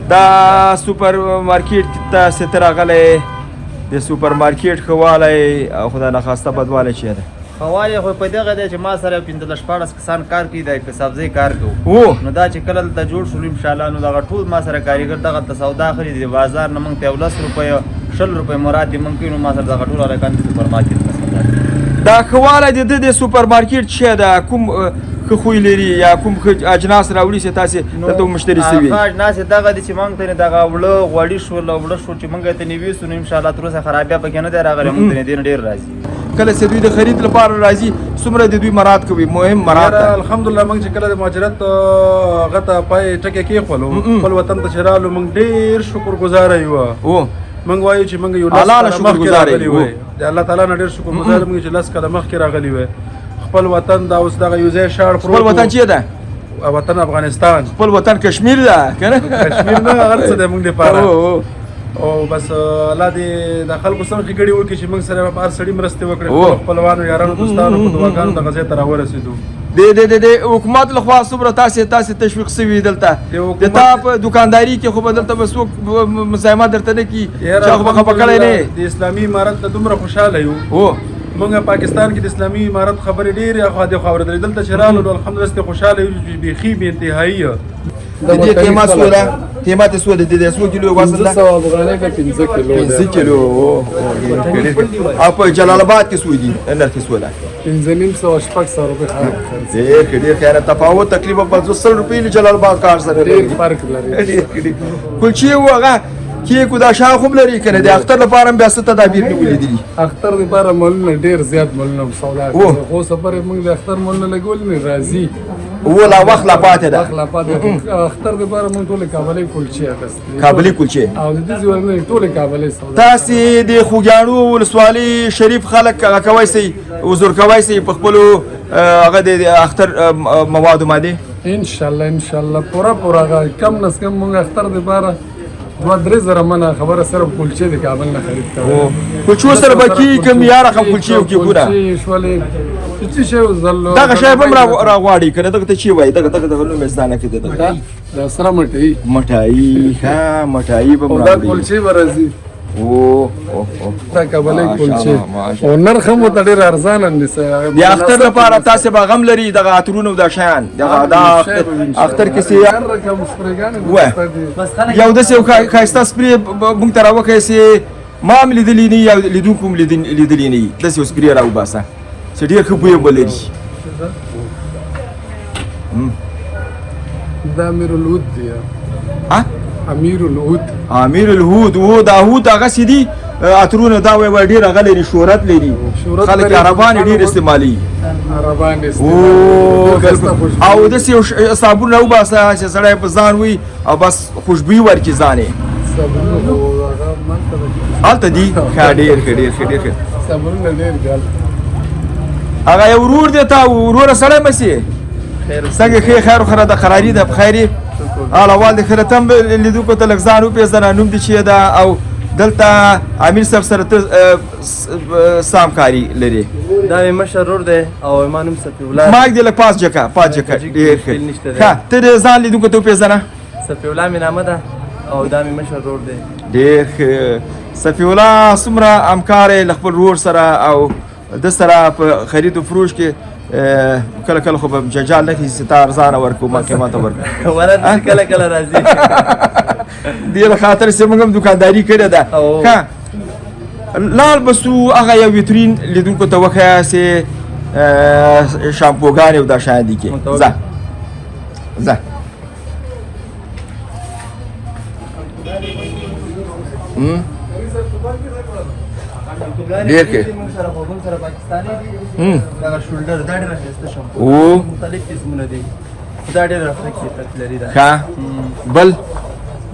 دا سوپر مارکیټ ته چې ته راغلی د سوپر مارکیټ ښه والی او خدای نخواسته بدوالی چی ده ښه والی خو په دغه دی چې ما سره 15-16 کسان کار کوي د کسبزۍ کار کوو نو دا چې کله دلته جوړ شولو انشاءالله نو دغه ټول ما سره کاریګر دغلته سودا اخلي د بازار نه موږ ته یو 10 روپیه 20 روپیه مراد دي موږ کوي نو ما سره دغه ټول هلکان د سوپر مارکیټ نه سودا دا ښه والی د ده د سوپر مارکیټ چی ده کوم که خوی لري یا کوم اجناس راوړي چې تاسې دلته مشتري سوي هغه اجناس دغه دي چې موږ ته دغه وړه غوړي شو وړه شو چې موږ ته نیوي سو ان شاء الله تر اوسه خرابیا پکې نه دی راغلی موږ ته دین ډیر راځي کله چې دوی د خرید لپاره راځي څومره د دوی مراد کوي مهم مراد الحمدلله موږ چې کله د مهاجرت هغه ته پای ټکي کېښولو خپل وطن ته چې رالو موږ ډېر شکرګزاره یو موږ وایو چې موږ یو لس کاله مخکې راغلي وای د الله تعالی نه ډېر شکرګزار موږ چې لس کاله مخکې راغلي وای خپل وطن دا اوس دغه یو ځای شاړ خپل وطن چیرې ده وطن افغانستان خپل وطن کشمیر ده که نه کشمیر نه هر څه دی موږ دپاره او بس الله دې د خلکو سره ښېګړې وکړي چې موږ سره هر سړي مرستې وکړي خپلوانو یارانو دوستانو په دعاګانو دغه ځای ته راورسېدو د حکومت لخوا څومره تاسې تشویق سوي دلته د تا په دکانداري کې خو به دلته به څوک مزاحمت درته نه کي چې هغه به خفه کړی نه د اسلامي امارت ته دومره خوشحاله یو موږ پاکستان کې د اسلامي امارت خبرې ډېرې خوا دې خوا اورېدلې دلته چې رالو نو الحمدلله خوشحاله یو بیخي بې انتهایي د دې قیمت څو ده قیمت څو ده د څو کیلو وزن ده 200 افغانۍ ده 15 کیلو 15 کیلو او په جلال آباد کې څو دي نرخ څو ده 1500 شپږ روپۍ خراب ډېر خیر تفاوت تقریبا 500 روپۍ له جلال آباد کار سره ډېر فرق لري کلچې هغه کیک دا شا خوب لري کنه د اختر لپاره بیا ست تدابیر نیولې دي اختر لپاره مولونه ډېر زیات مولونه سودا خو سفر موږ د اختر مولونه لګول نه راځي ولا وخت لا پاتې ده وخت لا پاتې اختر لپاره موږ ټول کابلي کلچې اخستې کابلي کلچې او د دې ځوانه ټول کابلي سودا تاسې د خوګیاڼو ولسوالۍ شریف خلک کوي سي حضور کوي سي په خپل هغه د اختر مواد ماده ان شاء الله پورا کم نس کم موږ اختر لپاره 2-3 زره منه خبره سره کلچې د کابل نه خرید کړو کلچو سره بکی کم یار رقم کلچې او کې ګوره شولې چې شی زلو دغه شی هم راغواړي کنه دغه ته چی وای دغه نو مزدانه کې دغه دا سره مټای ها مټای به دا کلچې ورزي دا کابلي کلچې او نرخ هم ته ډېر ارزانه نيسه د اختر لپاره تاسو به غم لري دغه اترونو د شان دغه دا اختر کې سي یو د سیو کایستا سپری مونږ ته راوکې سي ما لیدلی نه یا لیدونکو لیدلی نه د سیو سپری راو باسه چې ډېر ښه بوی ولري دا امیر الهود دی امیر الهود و دا هود هغه سيدي اترونه دا وای ډیر غلري شهرت لري خلک عربان ډیر استعمالي او د سیو صابون او باسه چې سړی په ځان وي او بس خوشبوئی ورکی ځانې الته دي ډیر صابون ډیر هغه یو ورور دی تا ورور سړی مسي څنګه خیر خره د قراری د بخیری اول د خرتم لیدو کو ته لګزانو په زنه نوم دي چې دا او دلته امیر صاحب سره سامکاری لري دا مشر رور دی او امام صفی الله ماګ دی له پاس جکا ډیر ښه ها ته ځان لیدو کو ته په زنه صفی الله می نامه ده او دا مشر رور دی ډیر صفی الله سمره همکار خپل رور سره او د سره په خرید او فروش کې کله خو به ججال نه کیږي ستار ځان ورکو محکمه ته ورکو ولا کله راځي دې خاطر چې موږ هم دکانداري کړې ده ها لال بسو هغه یو ویترین لیدونکو ته وخیا سي شامپوګان او دا شان دي کې ځه ډیر کې سره پاکستاني دي دا شولډر دا ډېر راځي شامپو او مختلف قسمونه دي دا ډېر راځي لري دا ښه بل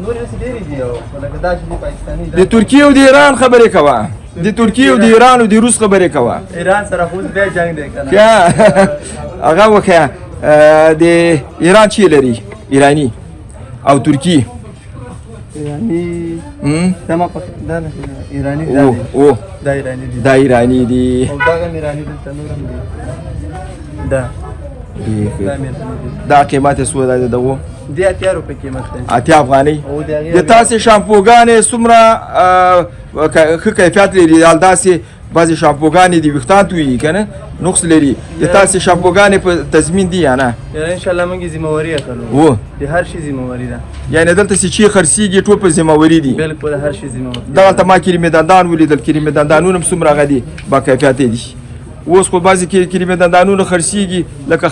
نور څه ډېر دي او لکه دا چې پاکستاني د ترکیه او د ایران خبرې کوه د ترکیه او د ایران او د روس خبرې کوه ایران سره خو بیا جنگ دی کنه هغه وکه د ایران چی لري ایرانی او ترکی ایرانی دما پاکستان ایرانی دا ایرانی دي او دا ایرانی د تنورم دي دا قیمت سو ده دغه د 80 روپے قیمت ده 80 افغاني د تاسو شامپوګانې سمره ښه کیفیت لري داسې بعضی شامپوګانې دي وختان توي کنه نقص لري د تاسو شامپوګانې په تضمین دي نه ان شاء الله موږ ذمہواری اخلو د هر شي ذمہواری ده یعنی دلته چې خرسيږي ټول په ذمہواری دي بالکل هر شي ذمہواری دلته ما کریم دندان ولیدل کریم دندانونه سمره غدي با کیفیت دي اوس خو بعضې کلمې دندانونه خرڅېږي لکه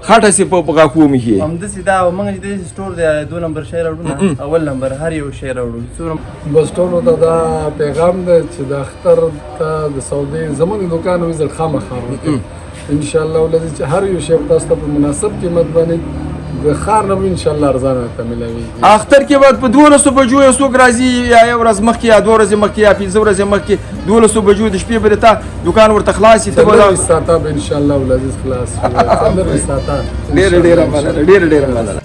خټه سي په غاښو مې همداسې دا موږ چې دې سټور دی 2 نمبر شی راوړو اول نمبر هر یو شی راوړو بس ټولو ته دا پیغام دی چې د اختر ته د سعودي زموږ دوکان وزر خامخا ان شاء الله ولې چې هر یو شی تاسو ته په مناسب قیمت باندې د ښار نه ان شاء الله ارزانه ته ملاويږي. اختر کې بعد په 12 بجو یو څوک راځي یا یو ورځ مخکې یا 2 ورځې مخکې یا 5 ورځې مخکې 12 بجو د شپې به ته دوکان ورته خلاص ته به ساته ان شاء الله ولې خلاص څلور ساته ډېر مننه.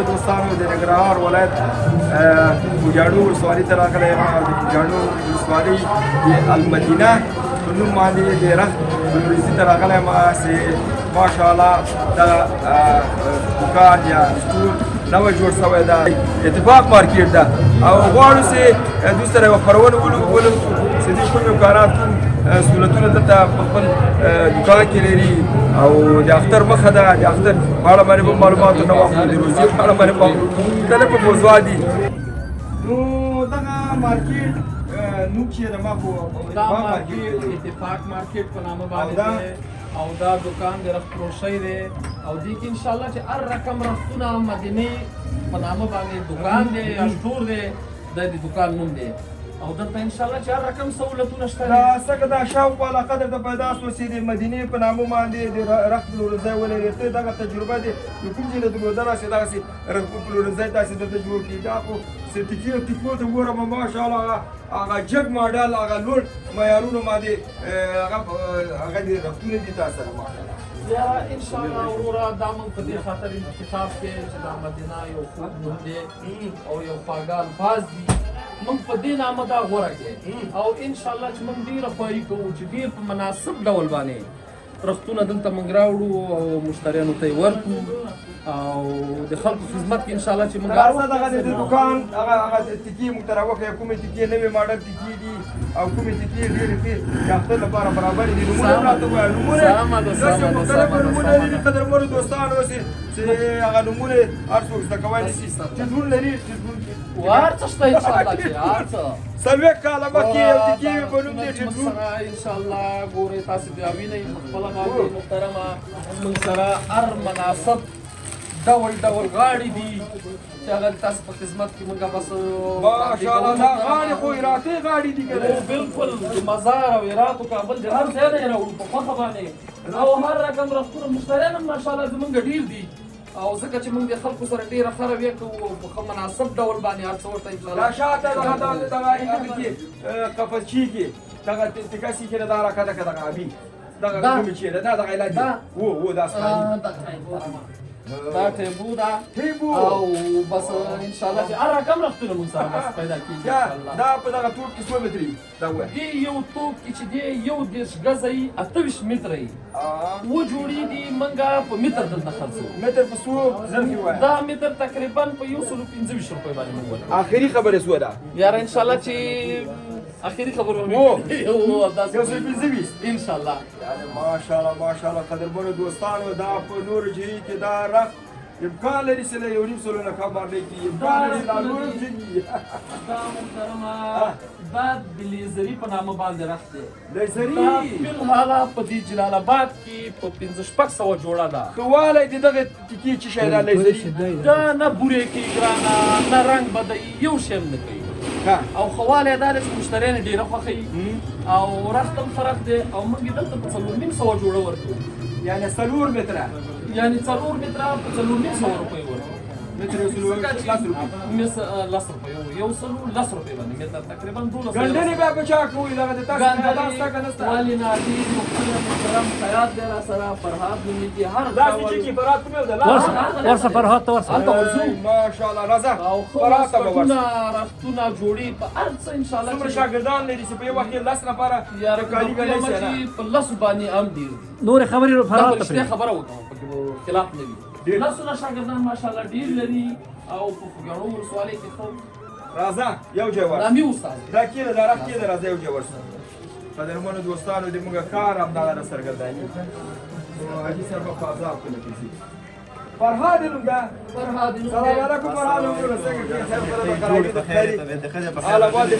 دوستانو د ننګرهار ولایت خوجاڼو ولسوالۍ ته راغلی یم او د خوجاڼو ولسوالۍ د المدینه په نوم باندې د رخت فلوریزي ته راغلی یم چې ماشاءالله دغه دوکان یا سټور نوی جوړ شوی ده اتفاق مارکیټ ده او غواړو چې دوی سره یوه خپرونه ولرو چې دوی کوم امکانات کوم سهولتونه دلته په خپل دوکان کې لري او د اختر مخه ده د اختر په اړه باندې به معلومات نه واخلو د روزي په اړه باندې به مختلفه موضوعات دي. نو دغه مارکیټ نوم چې د ما خو اتفاق مارکیټ په نامه باندې او دا دوکان د رخت فروشۍ دی او دې کې انشاءالله چې هر رقم رختونه مدینې په نامه باندې دوکان دی یا سټور دی دا د دوکان نوم دی او دلته انشاءالله چې هر رقم سهولتونه شته دا څنګه دا شاوخوا علاقه درته پیدا شوه چې د مدینې په نامه باندې د رخت پلورنځی ولري ته دغه تجربه دې د کوم ځای نه درلودله چې دغسې رخت پلورنځی تاسې دلته جوړ کړي دا خو چې ټیکو ته ګورم ماشاءالله هغه جګ ماډل هغه لوړ معیارونو باندې هغه د رختونه دي تاسو سره ماشاءالله بیا انشاءالله وروره دا موږ په دې خاطر انتخاب کې چې دا مدینه یو خوږ نوم دی او یو خواږه الفاظ دي موږ په دې نامه دا غوره کړې او انشاءالله چې موږ ډېره خواري کوو چې ډېر په مناسب ډول باندې رختونه دلته موږ راوړو او مشتریانو ته یې ورکړو او د خلکو خدمت کې انشاءالله چې موږ راځه دغه د دوکان هغه ټکي موږ ته راوښیه کومې ټکي نوې ماډل ټکي دي او کومې ټکي ډېرې ښې د اختر لپاره برابر دي نومونه هم راته ووایه نومونه داسې مختلف نومونه لري قدرمنو دوستانو چې هغه نومونه هر څوک زده کولی شي چې ډرون لري هر څه شته انشاءالله چې هر څه څلوېښت کاله مخکې یو ټکي په نوم دی چې ډرون انشاءالله ګورئ تاسې بیا وینئ خپله باندې محترمه موږ سره هر مناسب ډول غاړې دي چې هغه تاسو په خدمت کې موږ بس ماشاءالله دا غاړې خو ایراتي غاړې دي که نه بلکل د مزار او هرات او کابل د هر ځای نه یې راوړو په خوښه باندې او هر رقم رختونه مشتریان هم ماشاءالله زموږ ډېر دي او ځکه چې موږ د خلکو سره ډېره ښه رویه کوو په ښه مناسب ډول باندې هر څه ورته دا شاته دغه کې قفسچي کې دغه تکاسي کې دا راکده که دغه ابي دغه کومې چې ده دغه علاج و دا سپاني دا ټیبو ده او بس انشاءالله چې هر رقم رختونه موږ سره بس پیدا کېږي انشاءالله دا په دغه توپ کې څو متري دا ووایه دې یو توپ کې چې دی 11 ګزه یي 28 متره یي اووه جوړې دي موږ په متر دلته خرڅوو متر په څو زر کې ووایه دا متر تقریبا په 125 روپۍ باندې موږ ورکوو آخري خبره څو ده یاره انشاءالله چې آخري خبره انشاءالله ماشاءالله قدرمنو دوستانو دا په نور جهې کې دا رخت امکان لري چې له 1.5 سلو نه کم باندې کې امکان لري دا نور جهې دا محترمه دا د لیزري په نامه باندې رخت دی لیزري دا فلحاله په دې جلال آباد کې په 1500 جوړه ده ښه والی د دغه ټکي څه شی دا لیزري دا نه بورې کوي ګرانه نه رنګ بدوي یو شی هم نه کوي او خواله دا چې مشتریان ډېره خوښوي او رخت هم ښه رخت دی او موږ یې دلته په 4.5 جوړه ورکوو یعنې 4 متره یعنی 4 متره په 4.5 روپۍ ورکوو متر یو سلو 10 روپۍ یو سلو 10 روپۍ باندې متر تقریبا 12 ګنډنې بیا په چا کوي دغه د تاسو نه دا نسته ولې نه دي محترم خیاط دی را سره فرهاد نومېږي هر داسې چې کې فرهاد کوم دی ورسه فرهاد ته ورسه ماشاءالله راځه او فرهاد ته به ورسه رختونه جوړي په هر څه انشاءالله څومره شاګردان لري چې په یو وخت کې 10 نفره یاره کالي چې په لسو باندې هم ډېر نورې خبرې فرهاد ته پرېږدي خبره وکړم پکې خلاف نه وي لسونه شاګردان ماشاءالله ډېر لري او په خوږیاڼو ولسوالۍ کې خو راځه یو ځای ورشه رامي استاد دا کېده دا رخ کېده راځه یو ځای ورشه قدرمنو دوستانو د موږ کار همدغه نه څرګندوي نو حاجي صاحب به په عذاب کې لګېږي فرهاد نوم ده فرهاد سلام علیکم فرهاد نوم ده څنګه کې خیر سره به کراږي د حاله باندې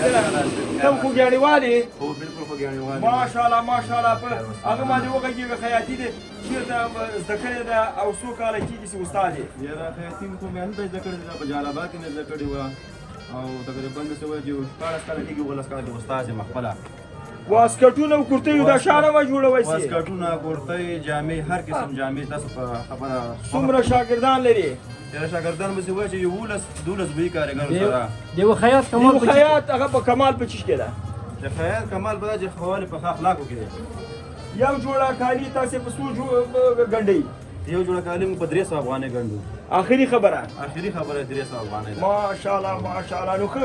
کم خوږیاڼیوالې بالکل خوږیاڼیوالې ماشاءالله ماشاءالله په هغه باندې وغږېږي خیاطي دی چېرته زده کړې ده او څو کاله کېږي چې استاد یې یاره خیاطي مې خو مې هلته زده کړې ده په جلال آباد کې مې زده کړې وه او تقریبا داسې وایي چې 14 کاله کېږي 15 کاله کې استاد یم خپله واسکټونه او کرتۍ دا شانه مه جوړوئ سي واسکټونه کرتۍ جامې هر قسم جامې تاسو په خبره څومره شاګردان لري یاره شاګردان به وایي چې 12 به کارګر سره دیو خیاط کمال خیاط هغه په کمال په چیش کې ده چې خیاط کمال به دا چې خوالې په ښه اخلاقو کې دی یو جوړه کالي تاسې په څو ګنډئ یو جوړه کالي موږ په 300 افغانۍ ګنډو آخري خبره 300 افغانۍ ده ماشاءالله ماشاءالله نو ښه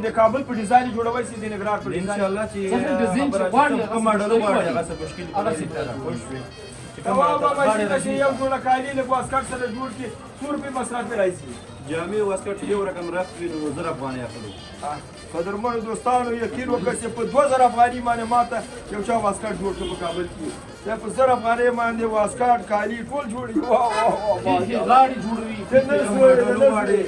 د کابل په ډیزاین جوړوئ سي د نګران په ډیزاین انشاءالله چې ډیزاین چې غواړي کوم ماډل غواړي هغه څه مشکل چې یو جوړه کالي له واسکټ سره جوړ کړي 100 روپۍ مصرف راځي جامې واسکټ یو رقم راکړي نو 1000 افغانۍ اخلو قدرمنو دوستانو یقین وکړئ چې په 2000 افغانۍ باندې ماته یو چا واسکټ جوړ کړ په کابل کې یا په 1000 افغانۍ باندې واسکټ کالي ټول جوړي واه واه واه غاړي جوړوي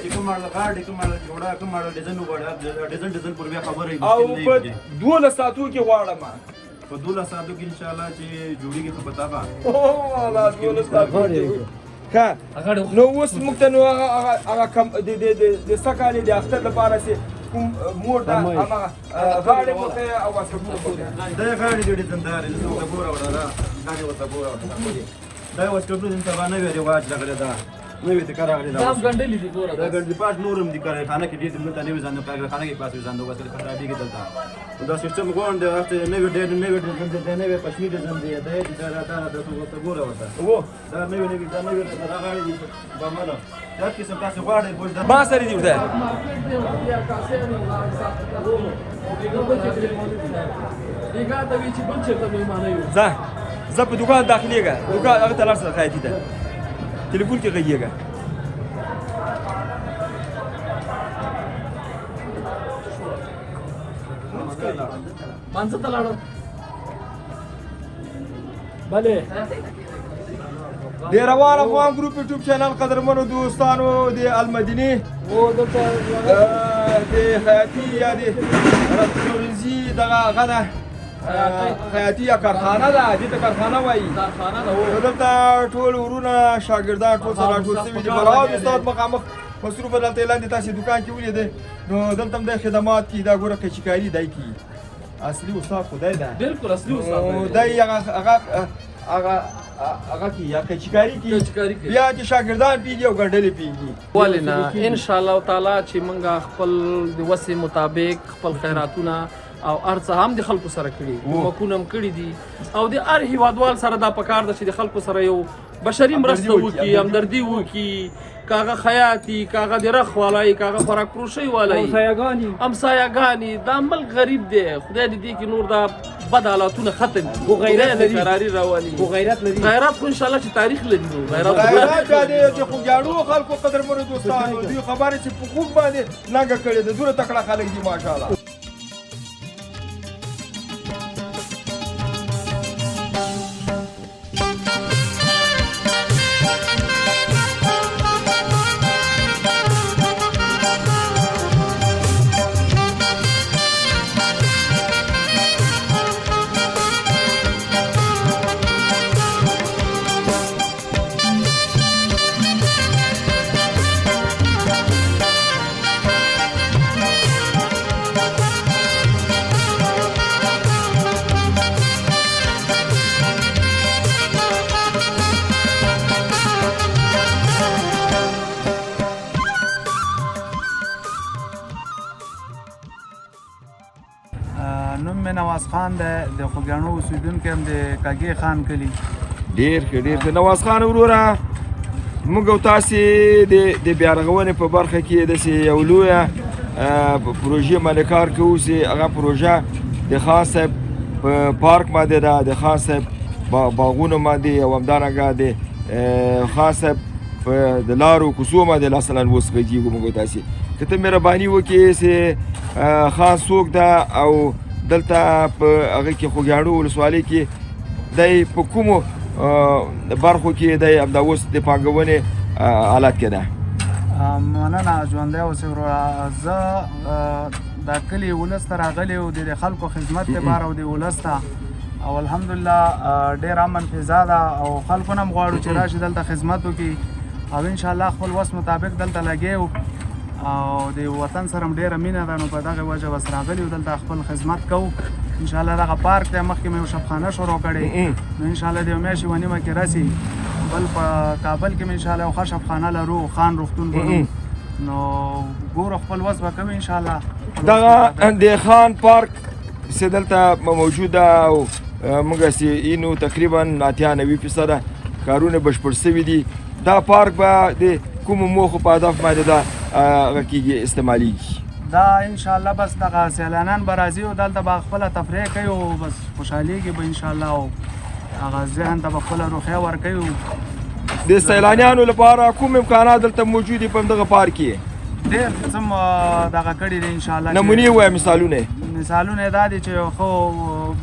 چې کوم ماډل غاړي کوم ماډل جوړه کوم ماډل ډیزاین وغواړي ډیزاین پر بیا خبرې او په 12 ساعتو کې غواړم په 12 ساعتو کې ان شاء الله چې جوړیږي په پتا با او الله 12 ساعتو ښه نو اوس موږ ته نو هغه کم د سکالي د اختر لپاره سي کوم مور دا هغه غاړې مخه او واسکټونه دا غاړې د ډیزایندار د ګوره وړه غاړې ورته ګوره دا واسکټونه د سبا نه ویری واج لګره دا نو وی ته کار غړي دا ګنډلې دي ګوره دا ګنډې پاش نورم دي کار خانه کې دې ته نه وزاندو کار خانه کې پاس وزاندو واسکټ پټا دی کې دلته دا سیستم غوړ د وخت نه وی ډېر نه وی نه وی پښمې د زم دی دا د ګوره ورته وو دا نه وی دا نه وی دا غاړې دي با مالا دا قسم تاسو غواړئ بوج دا ما سره دی ورته زه په دکان داخليږه دکان هغه تلار سره خیاطي ده تلیفون کې غږیږه مانځه ته لاړم بله د روان افغان ګروپ یوټیوب چینل قدرمنو دوستانو د المدینی او د خیاطي یا د رستورانزي دغه غنه خیاطي یا کارخانه ده دې ته کارخانه وایي کارخانه ده دلته ټول ورونه شاګردان ټول سره ټول سوي دي بلاد استاد مخامخ مصروف دلته اعلان دي تاسو دکان کې ولید نو دلته هم د خدمات کې دا ګوره کچکاری دی کی اصلي استاد خدای ده بالکل اصلي استاد دی هغه کی یا کچکاری کی بیا چې شاګردان پیږي او ګډلې پیږي ولنا ان شاء الله تعالی چې موږ خپل د وسې مطابق خپل خیراتونه او ارڅ هم د خلکو سره کړي مکونم کړي دي او د هر هیوادوال سره دا پکار ده چې د خلکو سره یو بشري مرسته وکړي همدردي وکړي کاغه خیاطي کاغه د رخ والای کاغه خوراک فروشي والای همسایه‌ګانې دا ملک غریب دی خدای دې کې نور دا بد حالاتونه ختم او غیرت قراری راولي او غیرت لري غیرت خو ان شاء الله چې تاریخ لري غیرت دې چې خو جاړو خلکو قدرمنو دوستانو دوی خبره چې په خوب باندې ننګ کړي د دوره تکړه خلک دي ماشاءالله نوم مې نواز خان دی د خوږیاڼو اوسېدونکی یم د کاږې خان کلي ډېر ښه ډېر ښه نواز خان وروره موږ او تاسې د بیارغونې په برخه کې داسې یو لویه پروژې باندې کار کوو چې هغه پروژه د خان صاحب په پارک باندې ده د خان صاحب باغونو باندې او همدارنګه د خان صاحب په د لارو کوڅو باندې مثلا اوس غږیږو موږ او تاسې که ته مهرباني وکړې چې خان څوک ده او دلته په هغه کې خوږیاڼو ولسوالۍ کې دی په کومو برخو کې دی همدا اوس د پانګونې حالت کې ده؟ مننه ژوندی اوسې وروره. زه دا کلي ولس ته راغلی و د خلکو خدمت لپاره او د ولس ته، او الحمدلله ډېر امن فضا ده او خلکو نه هم غواړو چې راشي دلته خدمت وکړي او انشاءالله خپل وس مطابق دلته لګیو او د وطن سره هم ډېره مینه ده، نو په دغه وجه بس راغلي و دلته خپل خدمت کوو. انشاءالله دغه پارک دی مخکې مې یو شبخانه شروع کړې، نو انشاءالله د یو میاشتې و نیمه کې رسي. بل په کابل کې مې انشاءالله یو ښه شبخانه لرو، خان روغتون بنو، نو ګورو خپل وس به کوي انشاءالله. دغه د خان پارک چې دلته موجود ده او موږ چې اینو تقریبا 90% کارونه بشپړ سوي دي، دا پارک به د کومو موخو په هدف باندې دا هغه کېږي استعمالیږي؟ دا انشاءالله بس دغه سیلانیان به راځي او دلته به خپله تفریح کوي او بس خوشحالېږي به انشاءالله او هغه ذهن ته به خپله روحیه ورکوي. د سیلانیانو لپاره کوم امکانات دلته موجود دي په همدغه پارک کې؟ ډېر قسم دغه کړي دي انشاءالله. نمونې ووایه، مثالونه مثالونه یې دا دي چې خو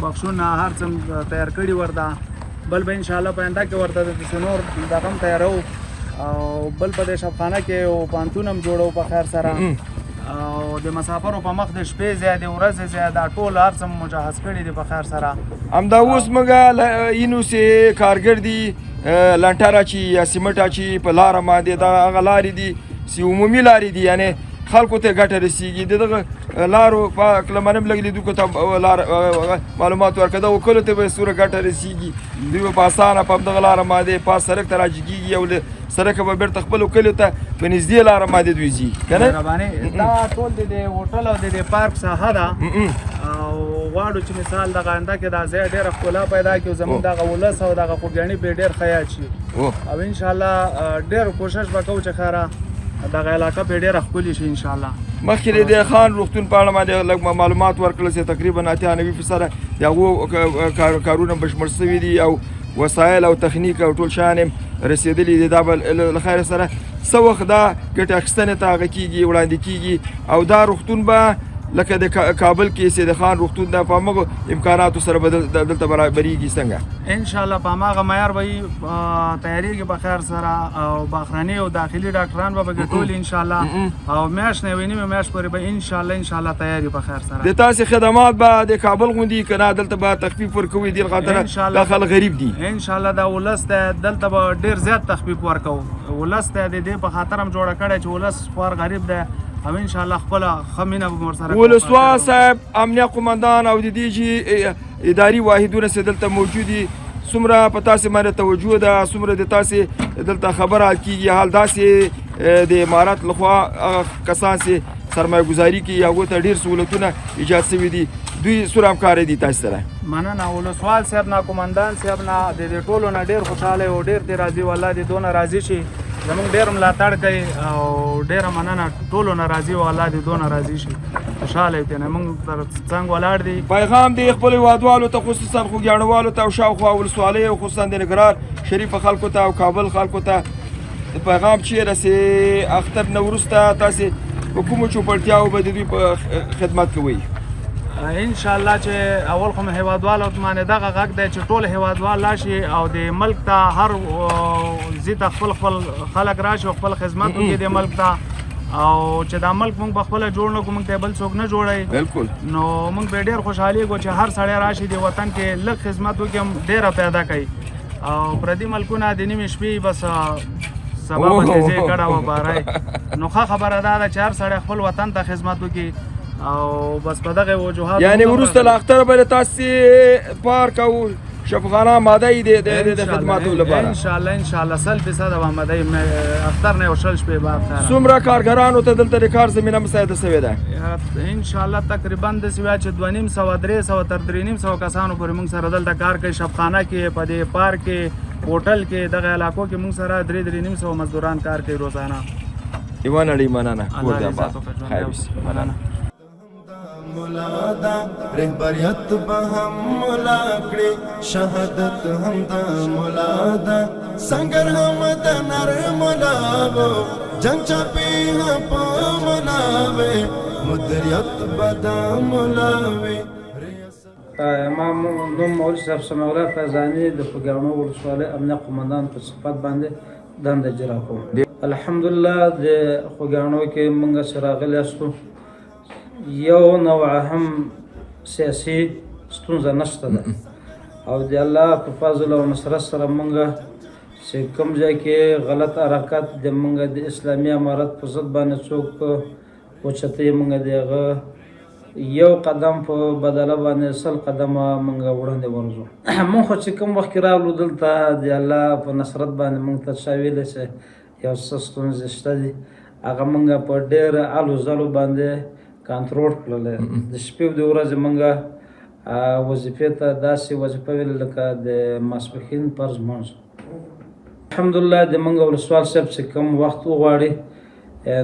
بخشونه هر څه تیار کړي ورته، بل به انشاءالله په آینده کې ورته داسې نور دغه هم تیارو او بل په دې شبخانه کې یو پانتون هم جوړو په خیر سره او د مسافرو په مخ د شپې ځای د ورځې ځای دا ټول هر څه مجهز کړي دي په خیر سره. همدا اوس موږ اینو چې کارګر دي لنټر اچي یا سیمټ اچي په لاره باندې، دا هغه لارې دي چې عمومي لارې دي، یعنې خلکو ته ګټه رسیږي. دغه لارو په کلمانم لګ لیدونکو ته معلومات ورکړه، دغو کلو ته به سوره ګټه رسیږي. دوی به په اسانه په همدغه لاره باندې پاس سړک ته راجګېږي او له سړکه به بیرته خپلو کلیو ته په نږدې لاره باندې دوی ځي که نه؟ دا ټول د هوټل او د پارک ساحه ده او غواړو چې مثال دغه آینده کې دا ځای ډېره ښکلا پیدا کړي او زموږ دغه ولس او دغه خوږیاڼي پرې ډېر ښه یاد شي او انشاءالله ډېر کوشش به کوو چې خیره دغه علاقه پرې ډېره ښکلې شي انشاءالله. مخکې د خان روغتون په اړه باندې لږ معلومات ورکړل چې تقریبا 90% د هغو کارونه بشپړ سوي دي او وسایل او تخنیک او ټول شیان هم رسېدلي دي. دا به له خیره سره څه وخت دا ګټې اخیستنې ته هغه کېږي وړاندې کېږي او دا روغتون به لکه د کابل کې چې د خان روغتون د په همغو امکاناتو سره به دلته برابرېږي څنګه؟ انشاءالله په هماغه معیار به یې تیارېږي په خیر سره او بهرني او داخلي ډاکټران به پکې ټول انشاءالله او میاشت نه یوې نیمې میاشت پورې به انشاءالله تیار وي په خیر سره. د تاسې خدمات به د کابل غوندي که نه دلته به تخفیف ورکوي دې خاطره دا خلک غریب دي؟ انشاءالله دا ولس ته دلته به ډېر زیات تخفیف ورکوو. ولس ته د دې په خاطر هم جوړه کړې چې ولس خوار غریب دی او انشاءالله خپله ښه مینه به ورسره کوو. ولسوال صاحب، امنیه قمندان او د دې چې اداري واحدونه چې دلته موجود دي څومره په تاسې باندې توجه ده، څومره د تاسې دلته خبره کېږي؟ حال داسې د امارات لخوا هغه کسان چې سرمایه ګزاري کوي هغو ته ډېر سهولتونه ایجاد شوي دي، دوی څومره همکاره دي تاسې سره؟ مننه ولسوال صاحب نه، قمندان صاحب نه، د دې ټولو نه ډېر خوشحاله او ډېر دې راضي، والله دې دونه راضي شي زموږ ډېر ملاتړ کوي او ډېره مننه ټولو نه راضي و، الله دې دونه راضي شي، خوشحاله یو ترې موږ تر څنګ ولاړ دي. پیغام دې خپلو هېوادوالو ته خصوصا خوږیاڼوالو ته او شاوخوا ولسوالیو او خصوصا د ننګرهار شریفه خلکو ته او کابل خلکو ته پیغام چیرې چې اختر نه وروسته تاسې په کومو چوپړتیاو به د دوی په خدمت کوئ؟ انشاءالله چې اول خو مې هېوادوالو باندې دغه غږ دی چې ټول هېوادوال راشي او د ملک ته هر ځي ته خپل خلک راشي او خپل خدمت وکړي د ملک ته او چې دا ملک موږ پخپله جوړ نه کړو، موږ ته بل څوک نه جوړوي، بالکل، نو موږ به ډېر خوشحالېږو چې هر سړی راشي د وطن کې لږ خدمت وکړي هم ډېره پیدا کوي او پردي ملکونه د نیمې شپې بس سبا به تیزې کډه وبارئ، نو ښه خبره دا ده چې هر سړی خپل وطن ته خدمت وکړي او بس په دغه وجوهات یعنی وروسته له اختره به تاسې پارک او شفاخانه آماده یي د خدماتو لپاره؟ انشاءالله 100% به آماده یم، اختر نه یو شل شپې بعد. څومره کارګرانو ته دلته د کار زمینه مساعده شوې ده؟ انشاءالله تقریبا داسې وایي چې 250 300 تر 350 کسانو پورې موږ سره دلته کار کوي، شفاخانه کې، په دې پارک کې، هوټل کې، دغه علاقو کې موږ سره 300 مزدوران کار کوي روزانه. یوه نړۍ مننه، کور دې آباد، خیر اوسې. مننه. مولادا رهبریت به هم مولا کړي، شهادت هم د مولادا، سنگر هم د نر مولا وو، جنگ چاپی پا ملاوے مدریت بدا ملاوے ما نوم مولوي صاحب سمیع الله فیضاني د خوږیاڼو ولسوالۍ امنیه قومندان په صفت باندې دنده اجرا کوم. الحمدلله د خوږیاڼو کې موږ چې راغلي یاستو یو نوعه هم سیاسي ستونزه نشته ده او د الله په فضل او نصرت سره موږ چې کوم ځای کې غلط حرکت د موږ د اسلامي امارت په ضد باندې څوک اوچتوي موږ د هغه یو قدم په بدله باندې 100 قدمه موږ وړاندې ورځو. موږ خو چې کوم وخت کې راغلو دلته د الله په نصرت باندې موږ ته چا ویلی چې یو څه ستونزې شته دي هغه موږ په ډېر الو ځلو باندې کنټرول کړلی. د شپې او د ورځې موږ وظیفې ته داسې وظیفه ویلې لکه د ماسپښین فرض لمونځ. الحمدلله د موږ ولسوال صاحب چې کوم وخت وغواړي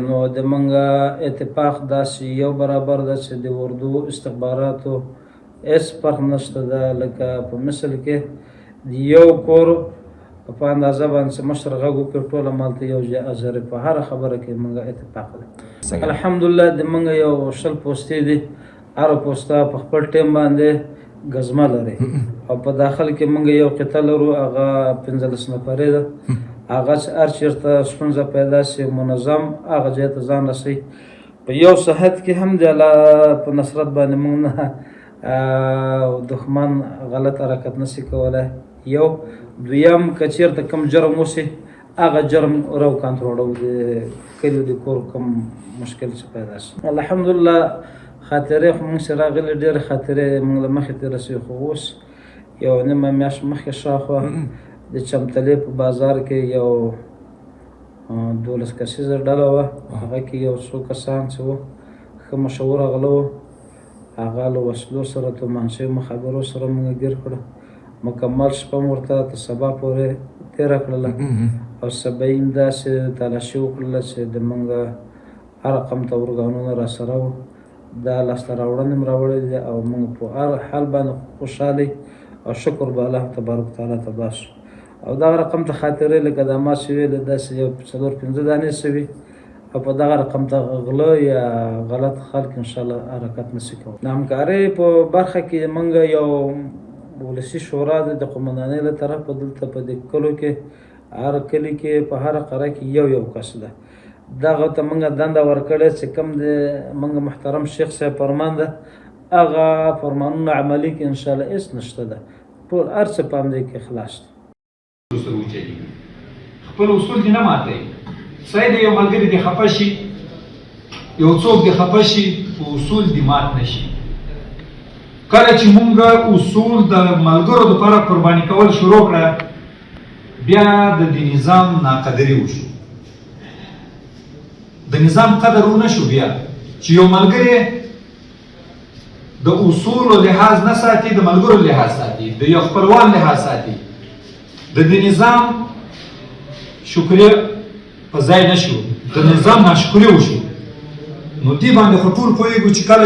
نو د موږ اتفاق داسې یو برابر ده چې د اردو استخباراتو هېڅ فرق نشته ده. لکه په مثل کې د یو کور په اندازه باندې چې مشر غږ وکړي ټول همالته یو ځای حاضر په هره خبره کې موږ اتفاق ده. الحمدلله د موږ یو 20 پوستې دي هره پوسته په خپل ټیم باندې ګزمه لري او په داخل کې موږ یو قطعه لرو هغه 15 نفرې ده. هغه چې هر چېرته ستونزه پیدا شي منظم هغه ځای ته ځان رسوي. په یو صحت کې هم د الله په نصرت باندې موږ نه دښمن غلط حرکت نشي کولی. یو دویم که چېرته کوم جرم وشي هغه جرم رو کنټرولوو د کلیو د کور کوم مشکل چې پیدا شي. الحمدلله خاطرې خو موږ چې راغلي ډېرې خاطرې موږ له مخې تېره شوي خو اوس یو نیمه میاشت مخکې شاوخوا د چمتلې په بازار کې یو 12 کسیزه ډله وه هغه کې یو څو کسان چې وو ښه مشهوره غله وو هغه له وسلو سره تومان شوي مخابرو سره موږ ګیر کړه. مکمل شپه مو ورته تر سبا پورې تېره کړله او سبا یې همداسې تلاشي وکړله چې د موږ هر رقم ته ارګانونه راسره وو دا لاسته راوړنې م راوړی دي او موږ په هر حال باندې خوشحالۍ او شکر به الله تبارک تعالی ته باسو. او دغه رقم ته خاطرې لکه دا ما چې ویلې داسې یو 4-5 دانې سوي او په دغه رقم ته غله یا غلط خلک انشاءالله حرکت نشي کولی. د همکارۍ په برخه کې موږ یو ولسي شورا د قومندانۍ له طرفه دلته په دې کلو کې هر کلي کې په هره قره کې یو کس ده. دغه ته موږ دنده ورکړې چې کوم د موږ محترم شیخ صاحب فرمان ده هغه فرمانونه عملي کې انشاءالله هېڅ نشته ده ټول هر څه په همدې کې خلاص ده. خپل اصول دې نه ماتوي. سړی د یو ملګري دې خفه شي یو څوک دې خفه شي په اصول دې مات نه شي. کله چې مونږ اصول د ملګرو دپاره قرباني کول شروع کړه بیا د نظام ناقدري وشو. د نظام قدر ونه شو بیا چې یو ملګری د اصولو لحاظ نه ساتي د ملګرو لحاظ ساتي د یو خپلوان لحاظ ساتي د دې نظام شکریه په ځای نه شو د نظام ناشکري وشو. نو دې باندې خو ټول پوهېږو چې کله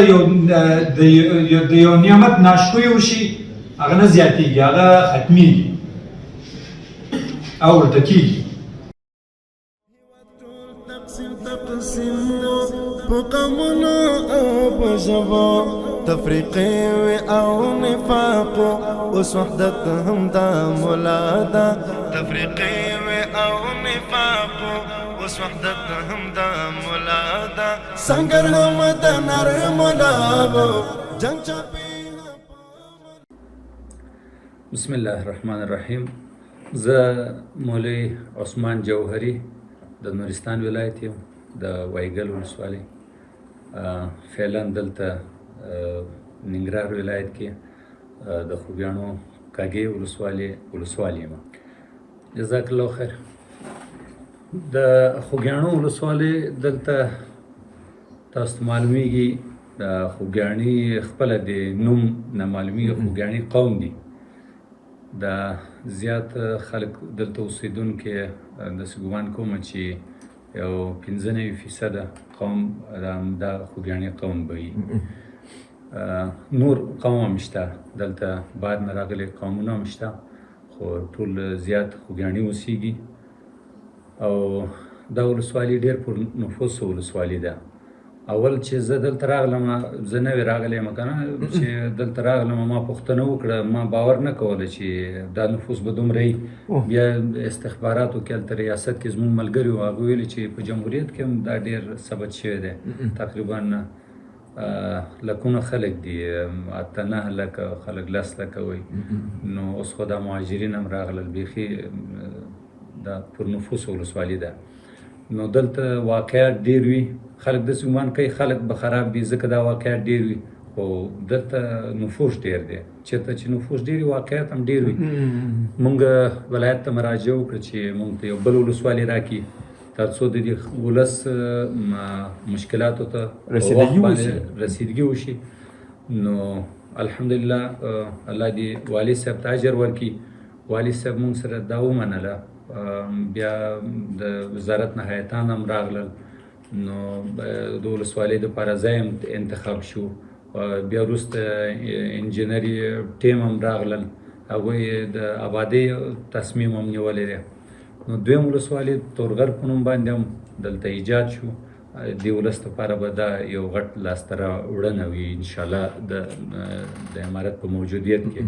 د یو نعمت ناشکري وشي هغه نه زیاتېږي هغه ختمېږي او ورته کېږي. بقمنا بجبا تفريقي او نفاق وس وحدت هم دا ملادا تفريقي او نفاق وس وحدت هم دا ملادا سنگر هم دا نر ملابو جنگ چاپی. بسم الله الرحمن الرحیم. زه مولوي عثمان جوهري د نورستان ولایت یم د وایګل ولسوالۍ فعلا دلته ننګرهار ولایت کې د خوږیاڼو کاږې ولسوالۍ یم. جزاک الله خیر. د خوږیاڼو ولسوالۍ دلته تاسو ته معلومیږي د خوږیاڼي خپله د نوم نه معلومیږي خوږیاڼي قوم دي. دا زیات خلک دلته اوسېدونکي داسې ګمان کوم چې یو 95% قوم دا خوږیاڼي قوم به وي. نور قوم هم شته دلته بعد نه راغلي قومونه هم شته خو ټول زیات خوږیاڼي اوسېږي او دا ولسوالي ډېر پر نفوس ولسوالي ده. اول چې زه دلته راغلم، زه نوی راغلی یم که نه، چې دلته راغلم ما پوښتنه وکړه، ما باور نه کوله چې دا نفوس به دومره وي. بیا استخباراتو کې هلته ریاست کې زموږ ملګري وو، هغوی ویلي چې په جمهوریت کې هم دا ډېر ثبت شوی دی. تقریبا لکونه خلک دي، 8-9 لکه خلک 10 لکه وایي. نو اوس خو دا مهاجرین هم راغلل، بیخي دا پر نفوس ولسوالي ده. نو دلته واقعیت ډېر وي، خلک داسې ګمان کوي خلک به خراب وي ځکه دا واقعیت ډېر وي، خو دلته نفوس ډېر دی. چېرته چې نفوس ډېر وي واقعیت هم ډېر وي. مونږ ولایت ته مراجعه وکړه چې مونږ ته یو بل ولسوالي راکړي تر څو د دې ولس مشکلاتو ته رسیدګي وشي. نو الحمدلله الله دې والي صاحب ته اجر ورکړي. والي صاحب مونږ سره دا ومنله. بیا د وزارت نه هیاتان هم راغلل. نو د ولسوالۍ دپاره ځای هم انتخاب شو. بیا وروسته انجینري ټیم هم راغلل، هغوی د آبادۍ تصمیم هم نیولی دی. نو دویم ولسوالي تورغر په نوم باندې هم دلته ایجاد شو. دې ولس دپاره به دا یو غټ لاسته راوړنه وي انشاءالله د امارت په موجودیت کې.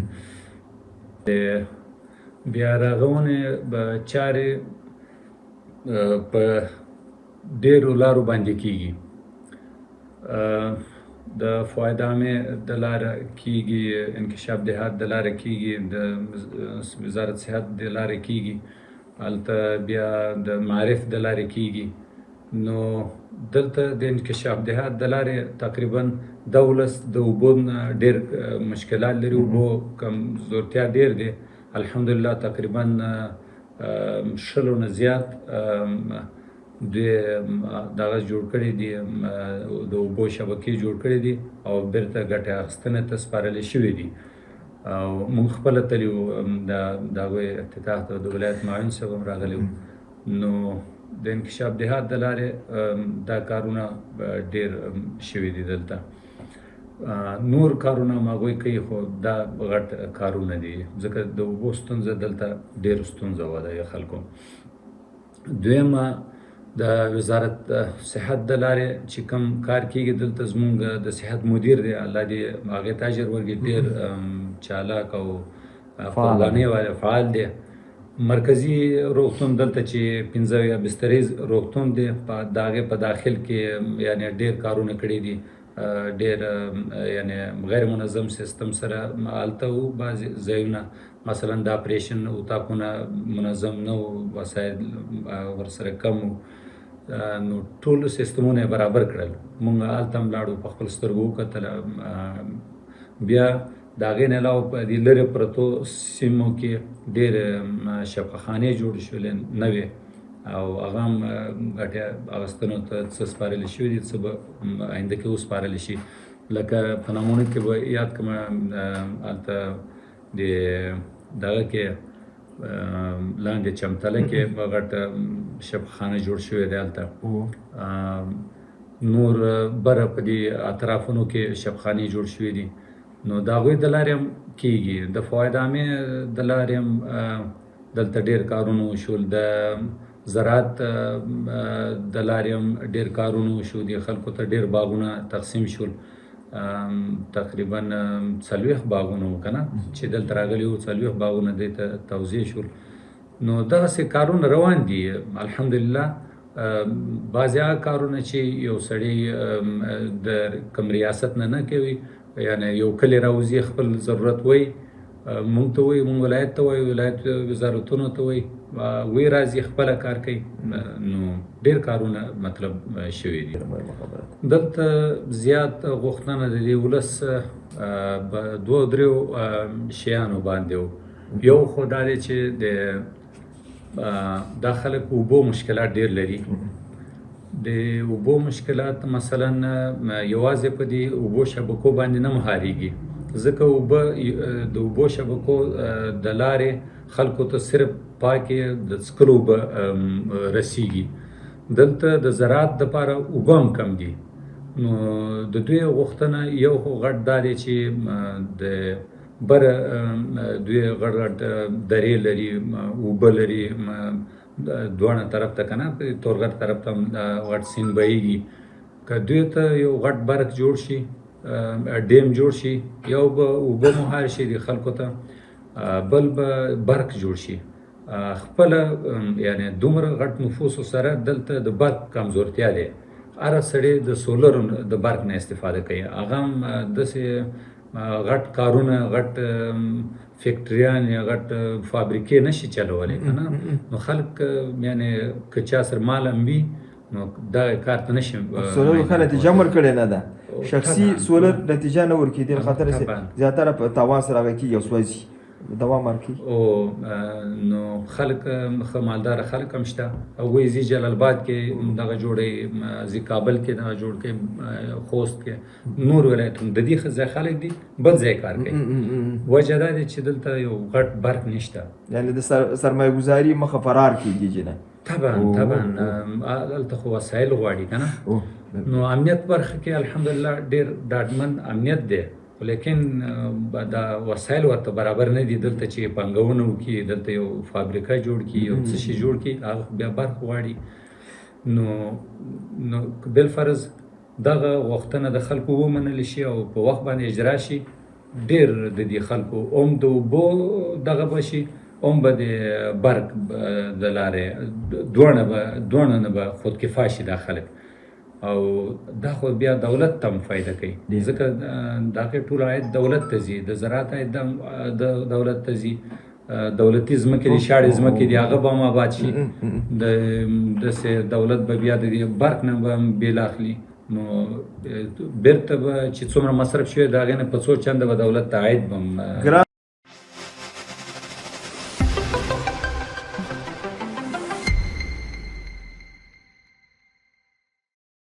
بیا رغونې به چارې په ډېرو لارو باندې کېږي. د فواد عامې د لاره کېږي، انکشاف دهات د لاره کېږي، د وزارت صحت د لاره کېږي، هلته بیا د معرف د لارې کېږي. نو دلته د انکشاف دهات د لارې تقریبا دا ولس د اوبو نه ډېر مشکلات لري، اوبو کمزورتیا ډېر دی. الحمدلله تقریبا 100 نه زیات دوی دغه جوړ کړي دي، د اوبو شبکې جوړ کړي دي او بیرته ګټې اخیستنې ته سپارلې شوي دي. او موږ خپله تللي وو، د هغوی افتتاح ته د ولایت معاون صاحب هم راغلی وو. نو د انکشاف دهات د لارې دا کارونه ډېر شوي دي دلته. نور کارونه هم هغوی کوي، خو دا غټ کارونه دي ځکه د اوبو ستونزه دلته ډېره ستونزه وه د خلکو. دویمه د وزارت صحت د لارې چې کوم کار کېږي دلته زموږ د صحت مدیر دی، الله دې هغې ته اجر ورکړي، ډېر چالاک او قربانۍ والا فعال دی. مرکزي روغتون دلته چې 15 بسترې روغتون دی، د هغې په داخل کې یعنې ډېر کارونه کړي دي، ډېر یعنې غیر منظم سیستم سره هلته وو. بعضې ځایونه مثلا د اپریشن اتاقونه منظم نه وو، وسایل ورسره کم وو. نو ټول سیستمونه یې برابر کړل. مونږ هلته هم لاړو، په خپل سترګو وکتله. بیا د هغې نه علاوه په دې لرې پرتو سیمو کې ډېرې شفاخانې جوړې شولې نوې، او هغه هم ګټې اخیستنو ته څه سپارلی شوي دي، څه به آینده کې وسپارلی شي. لکه په نمونه کې به یاد کړم، هلته د دغه کې لاندې چمتله کې به غټ شفاخانه جوړ شوی دی. هلته نور بره په دې اطرافونو کې شفاخانې جوړ شوي دي. نو د هغوی د لارې هم کېږي. د فواد عامې د لارې هم دلته ډېر کارونه وشول. د زراعت د لارې هم ډېر کارونه وشو. د خلکو ته ډېر باغونه تقسیم شول، تقریبا 40 باغونه وو که نه چې دلته راغلي وو، 40 باغونه دې ته توزیع شول. نو دغسې کارونه روان دي الحمدلله. بعضې هغه کارونه چې یو سړی د کوم ریاست نه کوي، یعنې یو کلی راوځي خپل ضرورت وایي، مونږ ته وایي، مونږ ولایت ته وایي، ولایت وزارتونو ته وایي، وی راځي خپله کار کوي. نو ډېر کارونه مطلب شوي دي. دلته زیات غوښتنه د دې ولس په 2-3 شیانو باندې وو. یو خو دا دی چې دا خلک اوبو مشکلات ډېر لري. د اوبو مشکلات مثلا یوازې په دې اوبو شبکو باندې نه مهارېږي، ځکه اوبه د اوبو شبکو د لارې خلکو ته صرف پاکې د څښلو اوبه رسیږي. دلته د زراعت دپاره اوبه هم کم دي. نو د دوی غوښتنه یو خو غټ دا دی چې د بره دوی غټ غټ درې لري، اوبه لري، دواړه طرف ته کنه تورغټ طرف ته غټ سیند بهیږي که دوی ته یو غټ برک جوړ شي ډیم جوړ شي یو به اوبه مهار شي د خلکو ته بل به برق جوړ شي خپله یعنی دومره غټ نفوسو سره دلته د برق کمزورتیا دی هر سړی د سولر د برق نه استفاده کوي هغه هم داسې غټ کارونه غټ فیکټریان یا غټ فابریکې نشي چلولی که نه نو خلک یعنی که چا سره مال هم وي نو دا کار ته نشي سولر خو نتیجه هم ورکړې نه ده شخصي سولر نتیجه نه ورکوي د خاطر زیاتره په تاوان سره هغه کېږي او سوځي دوام ورکوي او نو خلک ښه مالداره خلک هم شته هغوی ځي جلال آباد کې دغه جوړوي ځي کابل کې دغه جوړ کوي خوست کې نور ولایتونه د دې ښه ځای خلک دي بل ځای کار کوي وجه دا دی چې دلته یو غټ برق نشته یعنې د سرمایه ګزاري مخه فرار کېږي جنه طبعا دلته خو وسایل غواړي که نه نو امنیت برخه کې الحمدلله ډېر ډاډمن امنیت دی لیکن دا وسایل ورته برابر نه دي دلته چې پانګونه وکړي دلته یو فابریکه جوړ کړي یو څه شي جوړ کړي هغه بیا برق غواړي نو بالفرض دغه غوښتنه د خلکو ومنل شي او په وخت باندې اجرا شي ډېر د دې خلکو هم د اوبو دغه به شي هم به د برق د لارې دواړه نه به خودکفا شي دا خلک او دا خو بیا دولت ته هم فایده کوي ځکه د هغې ټول عاید دولت ته ځي د زراعت عاید د دولت ته ځي دولتي ځمکې دي شاړې ځمکې دي هغه به هم آباد شي داسې دولت به بیا د برق نه به هم بیل اخلي نو بیرته به چې څومره مصرف شوی د هغې نه په څو چنده به دولت ته عاید به هم